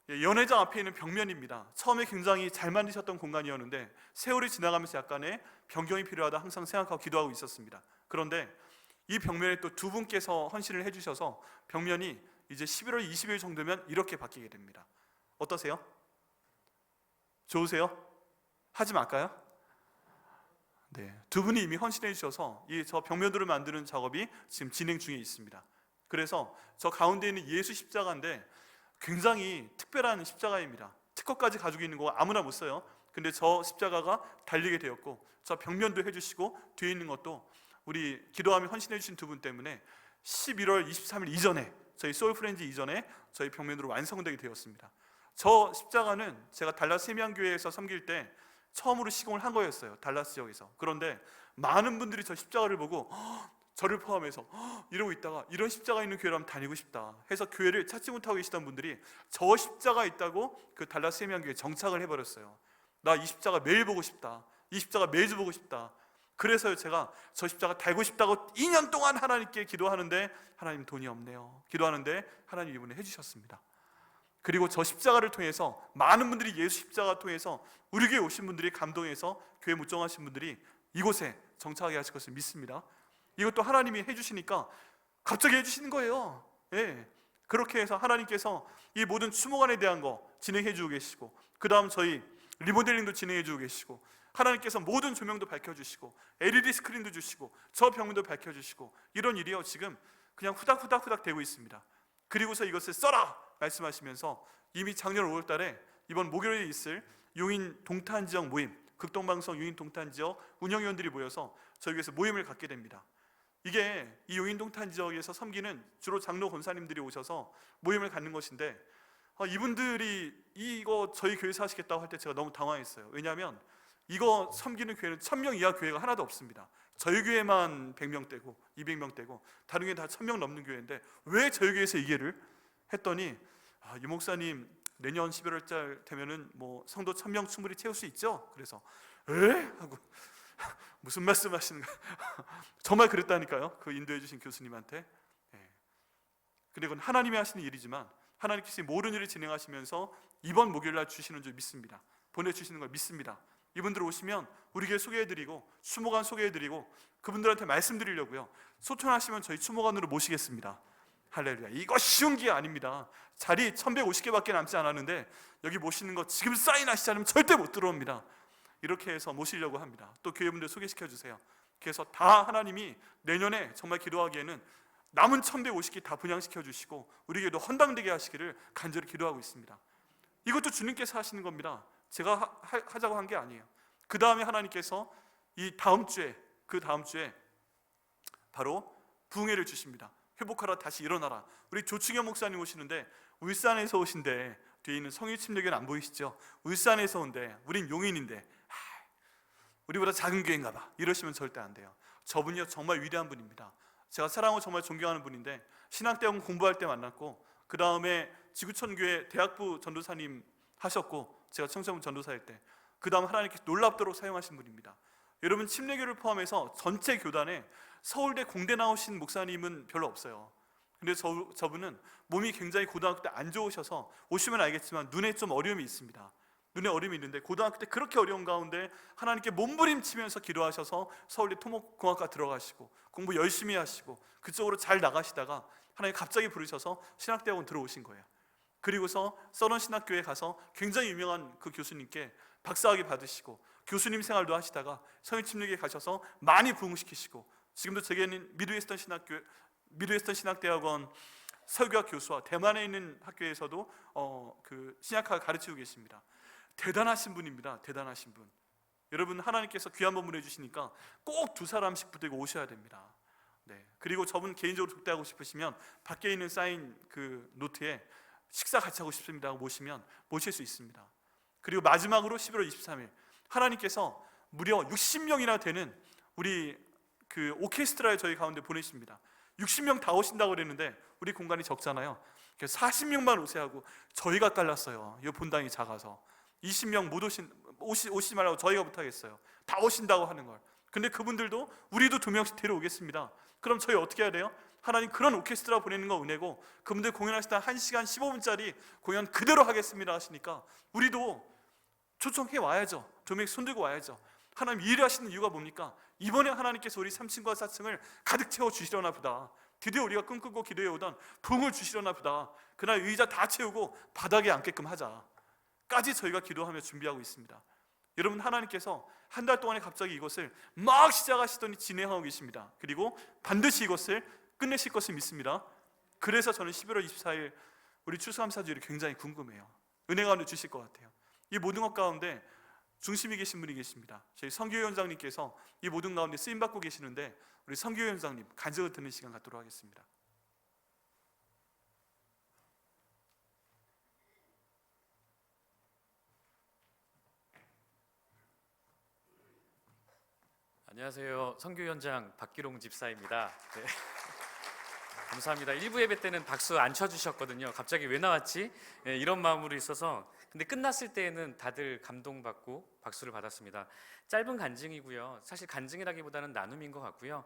연회장 앞에 있는 벽면입니다. 처음에 굉장히 잘 만드셨던 공간이었는데 세월이 지나가면서 약간의 변경이 필요하다 항상 생각하고 기도하고 있었습니다. 그런데 이 벽면에 또 두 분께서 헌신을 해주셔서 벽면이 이제 11월 20일 정도면 이렇게 바뀌게 됩니다. 어떠세요? 좋으세요? 하지 말까요? 네, 두 분이 이미 헌신해 주셔서 이 저 벽면들을 만드는 작업이 지금 진행 중에 있습니다. 그래서 저 가운데 있는 예수 십자가인데 굉장히 특별한 십자가입니다. 특허까지 가지고 있는 거 아무나 못 써요. 근데 저 십자가가 달리게 되었고 저 벽면도 해주시고 뒤에 있는 것도 우리 기도하며 헌신해 주신 두 분 때문에 11월 23일 이전에 저희 소울프렌즈 이전에 저희 벽면으로 완성되게 되었습니다. 저 십자가는 제가 달라스 세미양교회에서 섬길 때 처음으로 시공을 한 거였어요. 달라스 지역에서. 그런데 많은 분들이 저 십자가를 보고 저를 포함해서 이러고 있다가 이런 십자가 있는 교회를 한번 다니고 싶다 해서 교회를 찾지 못하고 계시던 분들이 저 십자가 있다고 그 달라스 세미양교회에 정착을 해버렸어요. 나 이 십자가 매일 보고 싶다, 이 십자가 매주 보고 싶다. 그래서 제가 저 십자가 달고 싶다고 2년 동안 하나님께 기도하는데 하나님 돈이 없네요. 기도하는데 하나님 이번에 해주셨습니다. 그리고 저 십자가를 통해서 많은 분들이 예수 십자가 통해서 우리 교회 오신 분들이 감동해서 교회 묵정하신 분들이 이곳에 정착하게 하실 것을 믿습니다. 이것도 하나님이 해주시니까 갑자기 해주시는 거예요. 예. 그렇게 해서 하나님께서 이 모든 추모관에 대한 거 진행해 주고 계시고, 그 다음 저희 리모델링도 진행해 주고 계시고, 하나님께서 모든 조명도 밝혀주시고 LED 스크린도 주시고 저 벽면도 밝혀주시고, 이런 일이요 지금 그냥 후닥후닥 되고 있습니다. 그리고서 이것을 써라 말씀하시면서 이미 작년 5월 달에 이번 목요일에 있을 용인 동탄 지역 모임, 극동방송 용인 동탄 지역 운영위원들이 모여서 저희 교회에서 모임을 갖게 됩니다. 이게 이 용인 동탄 지역에서 섬기는 주로 장로 권사님들이 오셔서 모임을 갖는 것인데 이분들이 이거 저희 교회에서 하시겠다고 할 때 제가 너무 당황했어요. 왜냐하면 이거 섬기는 교회는 1000명 이하 교회가 하나도 없습니다. 저희 교회만 100명대고 200명대고 다른 교회는 다 1000명 넘는 교회인데 왜 저희 교회에서 이 기회를 했더니 이 목사님 내년 11월달 되면은 뭐 성도 1000명 충분히 채울 수 있죠? 그래서 에? 하고 무슨 말씀하시는 거예요? 정말 그랬다니까요. 그 인도해 주신 교수님한테. 근데 그건 하나님이 하시는 일이지만 하나님께서 모든 일을 진행하시면서 이번 목요일날 주시는 줄 믿습니다. 보내주시는 걸 믿습니다. 이분들 오시면 우리 교회 소개해드리고 추모관 소개해드리고 그분들한테 말씀드리려고요. 소천하시면 저희 추모관으로 모시겠습니다. 할렐루야. 이거 쉬운 게 아닙니다. 자리 1150개밖에 남지 않았는데 여기 모시는 거 지금 사인하시지 않으면 절대 못 들어옵니다. 이렇게 해서 모시려고 합니다. 또 교회분들 소개시켜 주세요. 그래서 다 하나님이 내년에 정말 기도하기에는 남은 1150개 다 분양시켜 주시고 우리 교회도 헌당되게 하시기를 간절히 기도하고 있습니다. 이것도 주님께서 하시는 겁니다. 제가 하자고 한 게 아니에요. 그 다음에 하나님께서 이 다음 주에 바로 부흥회를 주십니다. 회복하라 다시 일어나라. 우리 조충현 목사님 오시는데 울산에서 오신데 뒤에 있는 성일침례교는 안 보이시죠? 울산에서 온대. 우린 용인인데 우리보다 작은 교회인가 봐. 이러시면 절대 안 돼요. 저분이요 정말 위대한 분입니다. 제가 사랑하고 정말 존경하는 분인데 신학대학원 공부할 때 만났고 그 다음에 지구촌교회 대학부 전도사님 하셨고 제가 청소년 전도사일 때 그 다음 하나님께서 놀랍도록 사용하신 분입니다. 여러분 침례교를 포함해서 전체 교단에 서울대 공대 나오신 목사님은 별로 없어요. 근데 저분은 몸이 굉장히 고등학교 때 안 좋으셔서 오시면 알겠지만 눈에 좀 어려움이 있습니다. 눈에 어려움이 있는데 고등학교 때 그렇게 어려운 가운데 하나님께 몸부림치면서 기도하셔서 서울대 토목공학과 들어가시고 공부 열심히 하시고 그쪽으로 잘 나가시다가 하나님 갑자기 부르셔서 신학대학원 들어오신 거예요. 그리고서 서런 신학교에 가서 굉장히 유명한 그 교수님께 박사학위 받으시고 교수님 생활도 하시다가 성인침례교에 가셔서 많이 부흥시키시고 지금도 제게는 미드웨스턴 신학대학원 설교학 교수와 대만에 있는 학교에서도 그 신약학을 가르치고 계십니다. 대단하신 분입니다. 대단하신 분. 여러분 하나님께서 귀한 번 보내주시니까 꼭 2사람씩 붙들고 오셔야 됩니다. 네. 그리고 저분 개인적으로 접대하고 싶으시면 밖에 있는 사인 그 노트에 식사 같이 하고 싶습니다 하고 모실 수 있습니다. 그리고 마지막으로 11월 23일 하나님께서 무려 60명이나 되는 우리 그 오케스트라를 저희 가운데 보내십니다. 60명 다 오신다고 그랬는데 우리 공간이 적잖아요. 그래서 40명만 오세요 하고 저희가 깔랐어요. 이 본당이 작아서 20명 못 오시지 말라고 저희가 못하겠어요. 다 오신다고 하는 걸. 근데 그분들도 우리도 2명씩 데려오겠습니다. 그럼 저희 어떻게 해야 돼요? 하나님 그런 오케스트라 보내는 거 은혜고 그분들 공연하실 때 1시간 15분짜리 공연 그대로 하겠습니다 하시니까 우리도 초청해 와야죠. 2명씩 손들고 와야죠. 하나님 일하시는 이유가 뭡니까? 이번에 하나님께서 우리 3층과 4층을 가득 채워 주시려나 보다. 드디어 우리가 꿈꾸고 기도해 오던 부흥을 주시려나 보다. 그날 의자 다 채우고 바닥에 앉게끔 하자 까지 저희가 기도하며 준비하고 있습니다. 여러분 하나님께서 한 달 동안에 갑자기 이것을 막 시작하시더니 진행하고 계십니다. 그리고 반드시 이것을 끝내실 것을 믿습니다. 그래서 저는 11월 24일 우리 추수감사주일이 굉장히 궁금해요. 은혜가 오늘 주실 것 같아요. 이 모든 것 가운데 중심이 계신 분이 계십니다. 저희 선교위원장님께서 이 모든 가운데 쓰임받고 계시는데 우리 선교위원장님 간증을 듣는 시간 갖도록 하겠습니다. 안녕하세요. 선교위원장 박기롱 집사입니다. 네. 감사합니다. 1부 예배 때는 박수 안 쳐주셨거든요. 갑자기 왜 나왔지? 네, 이런 마음으로 있어서 근데 끝났을 때에는 다들 감동받고 박수를 받았습니다. 짧은 간증이고요. 사실 간증이라기보다는 나눔인 것 같고요.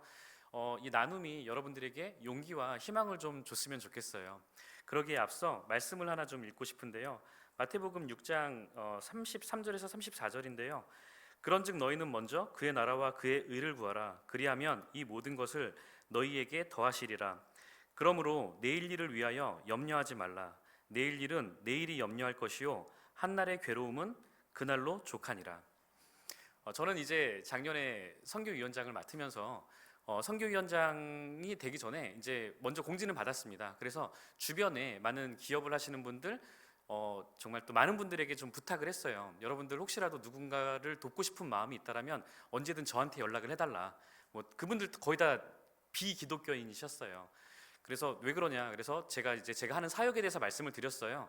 이 나눔이 여러분들에게 용기와 희망을 좀 줬으면 좋겠어요. 그러기에 앞서 말씀을 하나 좀 읽고 싶은데요. 마태복음 6장 33절에서 34절인데요. 그런즉 너희는 먼저 그의 나라와 그의 의를 구하라. 그리하면 이 모든 것을 너희에게 더하시리라. 그러므로 내일 일을 위하여 염려하지 말라. 내일 일은 내일이 염려할 것이요 한날의 괴로움은 그날로 족하니라. 저는 이제 작년에 선교위원장을 맡으면서 선교위원장이 되기 전에 이제 먼저 공지는 받았습니다. 그래서 주변에 많은 기업을 하시는 분들 정말 또 많은 분들에게 좀 부탁을 했어요. 여러분들 혹시라도 누군가를 돕고 싶은 마음이 있다라면 언제든 저한테 연락을 해달라. 뭐 그분들 거의 다 비기독교인이셨어요. 그래서 왜 그러냐? 그래서 제가 하는 사역에 대해서 말씀을 드렸어요.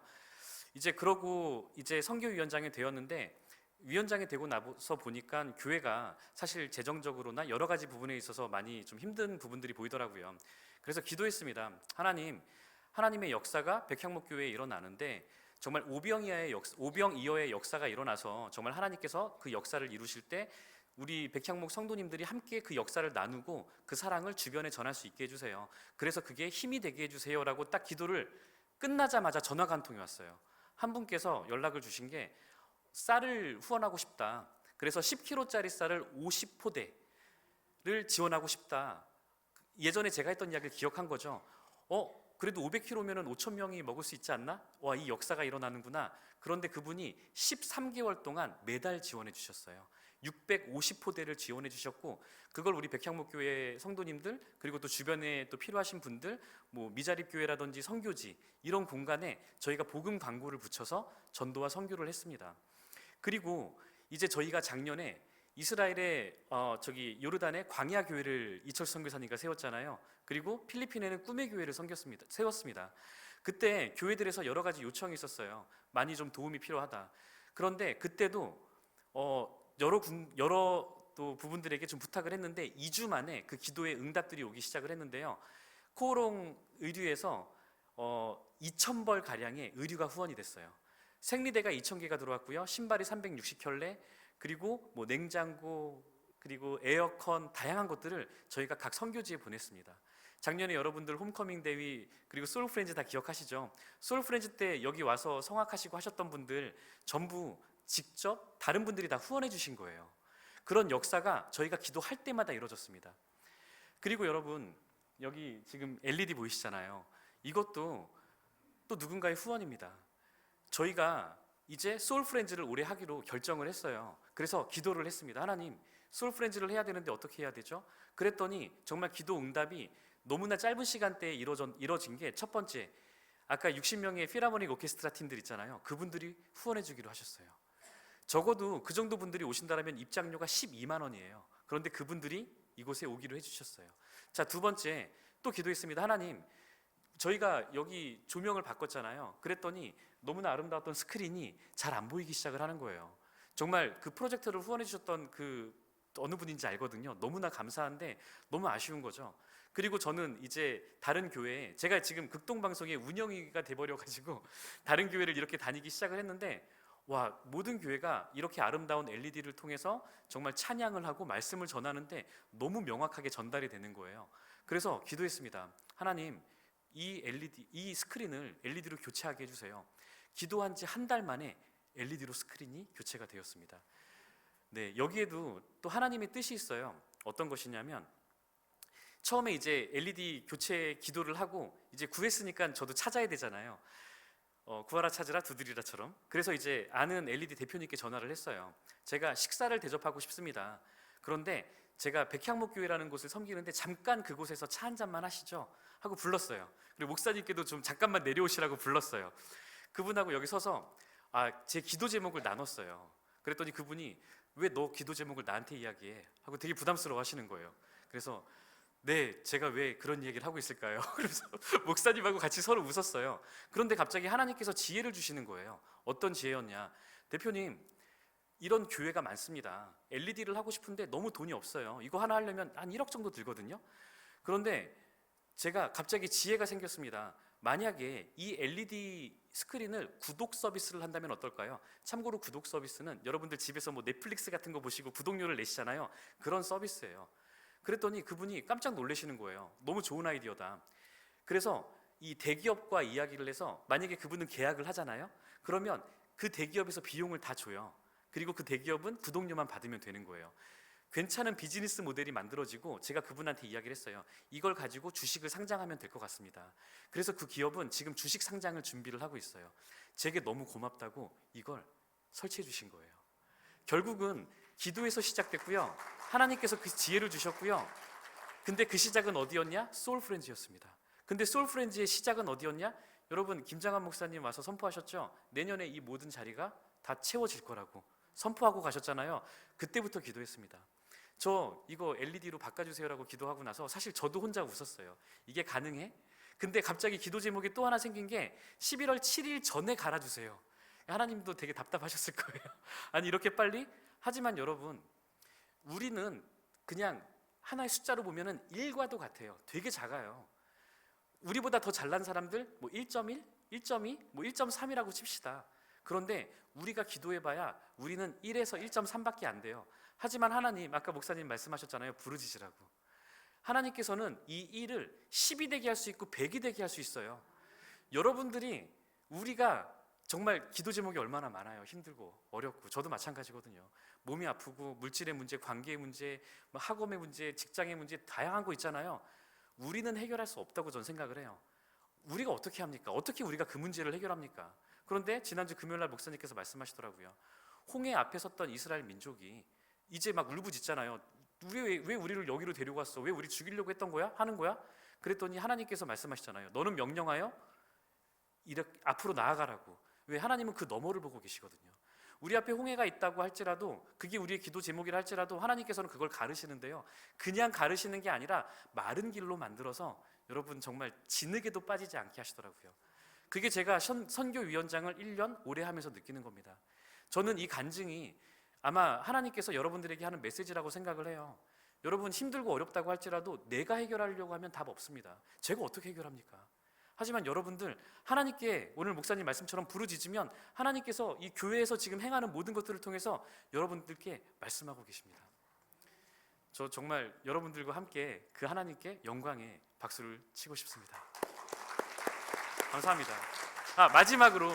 이제 그러고 이제 선교위원장이 되었는데 위원장이 되고 나서 보니까 교회가 사실 재정적으로나 여러 가지 부분에 있어서 많이 좀 힘든 부분들이 보이더라고요. 그래서 기도했습니다. 하나님의 역사가 백향목교회에 일어나는데 정말 오병이어의 역사가 일어나서 정말 하나님께서 그 역사를 이루실 때 우리 백향목 성도님들이 함께 그 역사를 나누고 그 사랑을 주변에 전할 수 있게 해주세요. 그래서 그게 힘이 되게 해주세요라고 딱 기도를 끝나자마자 전화가 한 통이 왔어요. 한 분께서 연락을 주신 게 쌀을 후원하고 싶다. 그래서 10kg짜리 쌀을 50포대를 지원하고 싶다. 예전에 제가 했던 이야기를 기억한 거죠. 그래도 500kg면은 5천 명이 먹을 수 있지 않나? 와, 이 역사가 일어나는구나. 그런데 그분이 13개월 동안 매달 지원해 주셨어요. 650포대를 지원해 주셨고, 그걸 우리 백향목교회 성도님들, 그리고 또 주변에 또 필요하신 분들, 뭐 미자립교회라든지 선교지 이런 공간에 저희가 복음 광고를 붙여서 전도와 선교를 했습니다. 그리고 이제 저희가 작년에 이스라엘의 저기 요르단의 광야 교회를 이철수 선교사님과 세웠잖아요. 그리고 필리핀에는 꿈의 교회를 세웠습니다. 그때 교회들에서 여러 가지 요청이 있었어요. 많이 좀 도움이 필요하다. 그런데 그때도 여러 또 부분들에게 좀 부탁을 했는데 2주 만에 그 기도의 응답들이 오기 시작을 했는데요. 코오롱 의류에서 2,000벌 가량의 의류가 후원이 됐어요. 생리대가 2,000개가 들어왔고요. 신발이 360켤레, 그리고 뭐 냉장고, 그리고 에어컨, 다양한 것들을 저희가 각 선교지에 보냈습니다. 작년에 여러분들 홈커밍 대위, 그리고 소울프렌즈 다 기억하시죠? 소울프렌즈 때 여기 와서 성악하시고 하셨던 분들 전부 직접 다른 분들이 다 후원해 주신 거예요. 그런 역사가 저희가 기도할 때마다 이루어졌습니다. 그리고 여러분, 여기 지금 LED 보이시잖아요. 이것도 또 누군가의 후원입니다. 저희가 이제 소울프렌즈를 올해 하기로 결정을 했어요. 그래서 기도를 했습니다. 하나님, 소울프렌즈를 해야 되는데 어떻게 해야 되죠? 그랬더니 정말 기도 응답이 너무나 짧은 시간대에 이루어진 게, 첫 번째, 아까 60명의 필하모닉 오케스트라 팀들 있잖아요. 그분들이 후원해 주기로 하셨어요. 적어도 그 정도 분들이 오신다면 입장료가 12만 원이에요. 그런데 그분들이 이곳에 오기로 해주셨어요. 자, 두 번째, 또 기도했습니다. 하나님, 저희가 여기 조명을 바꿨잖아요. 그랬더니 너무나 아름다웠던 스크린이 잘 안 보이기 시작을 하는 거예요. 정말 그 프로젝터를 후원해 주셨던 그 어느 분인지 알거든요. 너무나 감사한데 너무 아쉬운 거죠. 그리고 저는 이제 다른 교회에, 제가 지금 극동방송의 운영위가 돼버려가지고 다른 교회를 이렇게 다니기 시작을 했는데, 와, 모든 교회가 이렇게 아름다운 LED를 통해서 정말 찬양을 하고 말씀을 전하는데 너무 명확하게 전달이 되는 거예요. 그래서 기도했습니다. 하나님, 이 스크린을 LED로 교체하게 해주세요. 기도한 지 한 달 만에 LED로 스크린이 교체가 되었습니다. 네, 여기에도 또 하나님의 뜻이 있어요. 어떤 것이냐면, 처음에 이제 LED 교체 기도를 하고 이제 구했으니까 저도 찾아야 되잖아요. 구하라 찾으라 두드리라처럼. 그래서 이제 아는 LED 대표님께 전화를 했어요. 제가 식사를 대접하고 싶습니다. 그런데 제가 백향목교회라는 곳을 섬기는데 잠깐 그곳에서 차 한 잔만 하시죠? 하고 불렀어요. 그리고 목사님께도 좀 잠깐만 내려오시라고 불렀어요. 그분하고 여기 서서 제 기도 제목을 나눴어요. 그랬더니 그분이 왜 너 기도 제목을 나한테 이야기해? 하고 되게 부담스러워 하시는 거예요. 그래서 네, 제가 왜 그런 얘기를 하고 있을까요? 그래서 목사님하고 같이 서로 웃었어요. 그런데 갑자기 하나님께서 지혜를 주시는 거예요. 어떤 지혜였냐? 대표님, 이런 교회가 많습니다. LED를 하고 싶은데 너무 돈이 없어요. 이거 하나 하려면 한 1억 정도 들거든요. 그런데 제가 갑자기 지혜가 생겼습니다. 만약에 이 LED 스크린을 구독 서비스를 한다면 어떨까요? 참고로 구독 서비스는 여러분들 집에서 뭐 넷플릭스 같은 거 보시고 구독료를 내시잖아요. 그런 서비스예요. 그랬더니 그분이 깜짝 놀라시는 거예요. 너무 좋은 아이디어다. 그래서 이 대기업과 이야기를 해서, 만약에 그분은 계약을 하잖아요. 그러면 그 대기업에서 비용을 다 줘요. 그리고 그 대기업은 구독료만 받으면 되는 거예요. 괜찮은 비즈니스 모델이 만들어지고, 제가 그분한테 이야기를 했어요. 이걸 가지고 주식을 상장하면 될 것 같습니다. 그래서 그 기업은 지금 주식 상장을 준비를 하고 있어요. 제게 너무 고맙다고 이걸 설치해 주신 거예요. 결국은 기도에서 시작됐고요. 하나님께서 그 지혜를 주셨고요. 근데 그 시작은 어디였냐? 소울프렌즈였습니다. 근데 소울프렌즈의 시작은 어디였냐? 여러분, 김장한 목사님 와서 선포하셨죠? 내년에 이 모든 자리가 다 채워질 거라고 선포하고 가셨잖아요. 그때부터 기도했습니다. 저 이거 LED로 바꿔주세요라고 기도하고 나서 사실 저도 혼자 웃었어요. 이게 가능해? 근데 갑자기 기도 제목이 또 하나 생긴 게 11월 7일 전에 갈아주세요. 하나님도 되게 답답하셨을 거예요. 아니, 이렇게 빨리? 하지만 여러분, 우리는 그냥 하나의 숫자로 보면은 1과도 같아요. 되게 작아요. 우리보다 더 잘난 사람들 뭐 1.1, 1.2, 뭐 1.3이라고 칩시다. 그런데 우리가 기도해봐야 우리는 1에서 1.3밖에 안 돼요. 하지만 하나님, 아까 목사님 말씀하셨잖아요. 부르짖으라고. 하나님께서는 이 1을 10이 되게 할 수 있고 100이 되게 할 수 있어요. 여러분들이 우리가 정말 기도 제목이 얼마나 많아요. 힘들고 어렵고 저도 마찬가지거든요. 몸이 아프고 물질의 문제, 관계의 문제, 뭐 학업의 문제, 직장의 문제 다양한 거 있잖아요. 우리는 해결할 수 없다고 저는 생각을 해요. 우리가 어떻게 합니까? 어떻게 우리가 그 문제를 해결합니까? 그런데 지난주 금요일 날 목사님께서 말씀하시더라고요. 홍해 앞에 섰던 이스라엘 민족이 이제 막 울부짖잖아요. 왜 우리를 여기로 데리고 왔어? 왜 우리 죽이려고 했던 거야? 하는 거야? 그랬더니 하나님께서 말씀하시잖아요. 너는 명령하여 이렇게 앞으로 나아가라고. 왜? 하나님은 그 너머를 보고 계시거든요. 우리 앞에 홍해가 있다고 할지라도, 그게 우리의 기도 제목이라 할지라도 하나님께서는 그걸 가르시는데요, 그냥 가르시는 게 아니라 마른 길로 만들어서 여러분 정말 진흙에도 빠지지 않게 하시더라고요. 그게 제가 선교위원장을 1년 오래 하면서 느끼는 겁니다. 저는 이 간증이 아마 하나님께서 여러분들에게 하는 메시지라고 생각을 해요. 여러분 힘들고 어렵다고 할지라도 내가 해결하려고 하면 답 없습니다. 제가 어떻게 해결합니까? 하지만 여러분들 하나님께 오늘 목사님 말씀처럼 부르짖으면 하나님께서 이 교회에서 지금 행하는 모든 것들을 통해서 여러분들께 말씀하고 계십니다. 저 정말 여러분들과 함께 그 하나님께 영광의 박수를 치고 싶습니다. 감사합니다. 마지막으로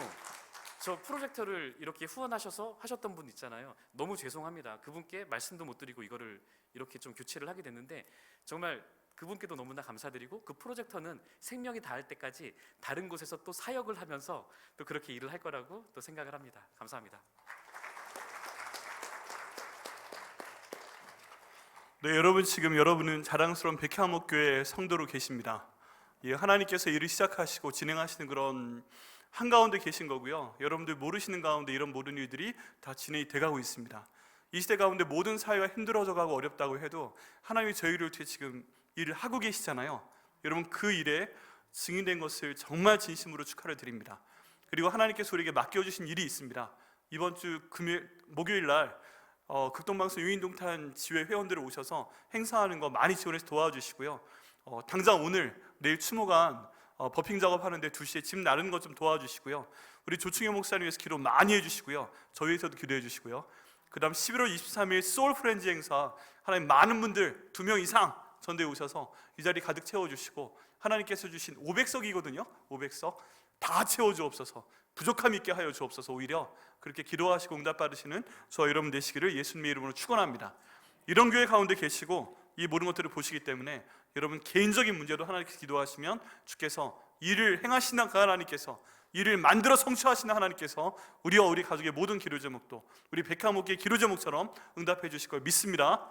저 프로젝터를 이렇게 후원하셔서 하셨던 분 있잖아요. 너무 죄송합니다. 그분께 말씀도 못 드리고 이거를 이렇게 좀 교체를 하게 됐는데 정말 그분께도 너무나 감사드리고, 그 프로젝터는 생명이 닿을 때까지 다른 곳에서 또 사역을 하면서 또 그렇게 일을 할 거라고 또 생각을 합니다. 감사합니다. 네, 여러분 지금 여러분은 자랑스러운 백향목교회 성도로 계십니다. 예, 하나님께서 일을 시작하시고 진행하시는 그런 한가운데 계신 거고요. 여러분들 모르시는 가운데 이런 모든 일들이 다 진행이 돼가고 있습니다. 이 시대 가운데 모든 사회가 힘들어져 가고 어렵다고 해도 하나님이 저희를 위해 지금 일을 하고 계시잖아요. 여러분 그 일에 증인된 것을 정말 진심으로 축하를 드립니다. 그리고 하나님께서 우리에게 맡겨주신 일이 있습니다. 이번 주 목요일 날 극동방송 유인동탄 지회 회원들 오셔서 행사하는 거 많이 지원해서 도와주시고요. 당장 오늘 내일 추모관 버핑 작업하는데 2시에 집 나르는 것 좀 도와주시고요. 우리 조충현 목사님 위해서 기도 많이 해주시고요. 저희 위해서도 기도해 주시고요. 그 다음 11월 23일 소울 프렌즈 행사, 하나님 많은 분들 2명 이상 전대에 오셔서 이 자리 가득 채워주시고, 하나님께서 주신 500석이거든요 500석 다 채워주옵소서, 부족함 있게 하여 주옵소서. 오히려 그렇게 기도하시고 응답받으시는 저와 여러분 되시기를 예수님의 이름으로 축원합니다. 이런 교회 가운데 계시고 이 모든 것들을 보시기 때문에 여러분 개인적인 문제도 하나님께 기도하시면 주께서 일을 행하시는 그 하나님께서, 일을 만들어 성취하시는 하나님께서 우리와 우리 가족의 모든 기도 제목도 우리 백화목의 기도 제목처럼 응답해 주실 걸 믿습니다.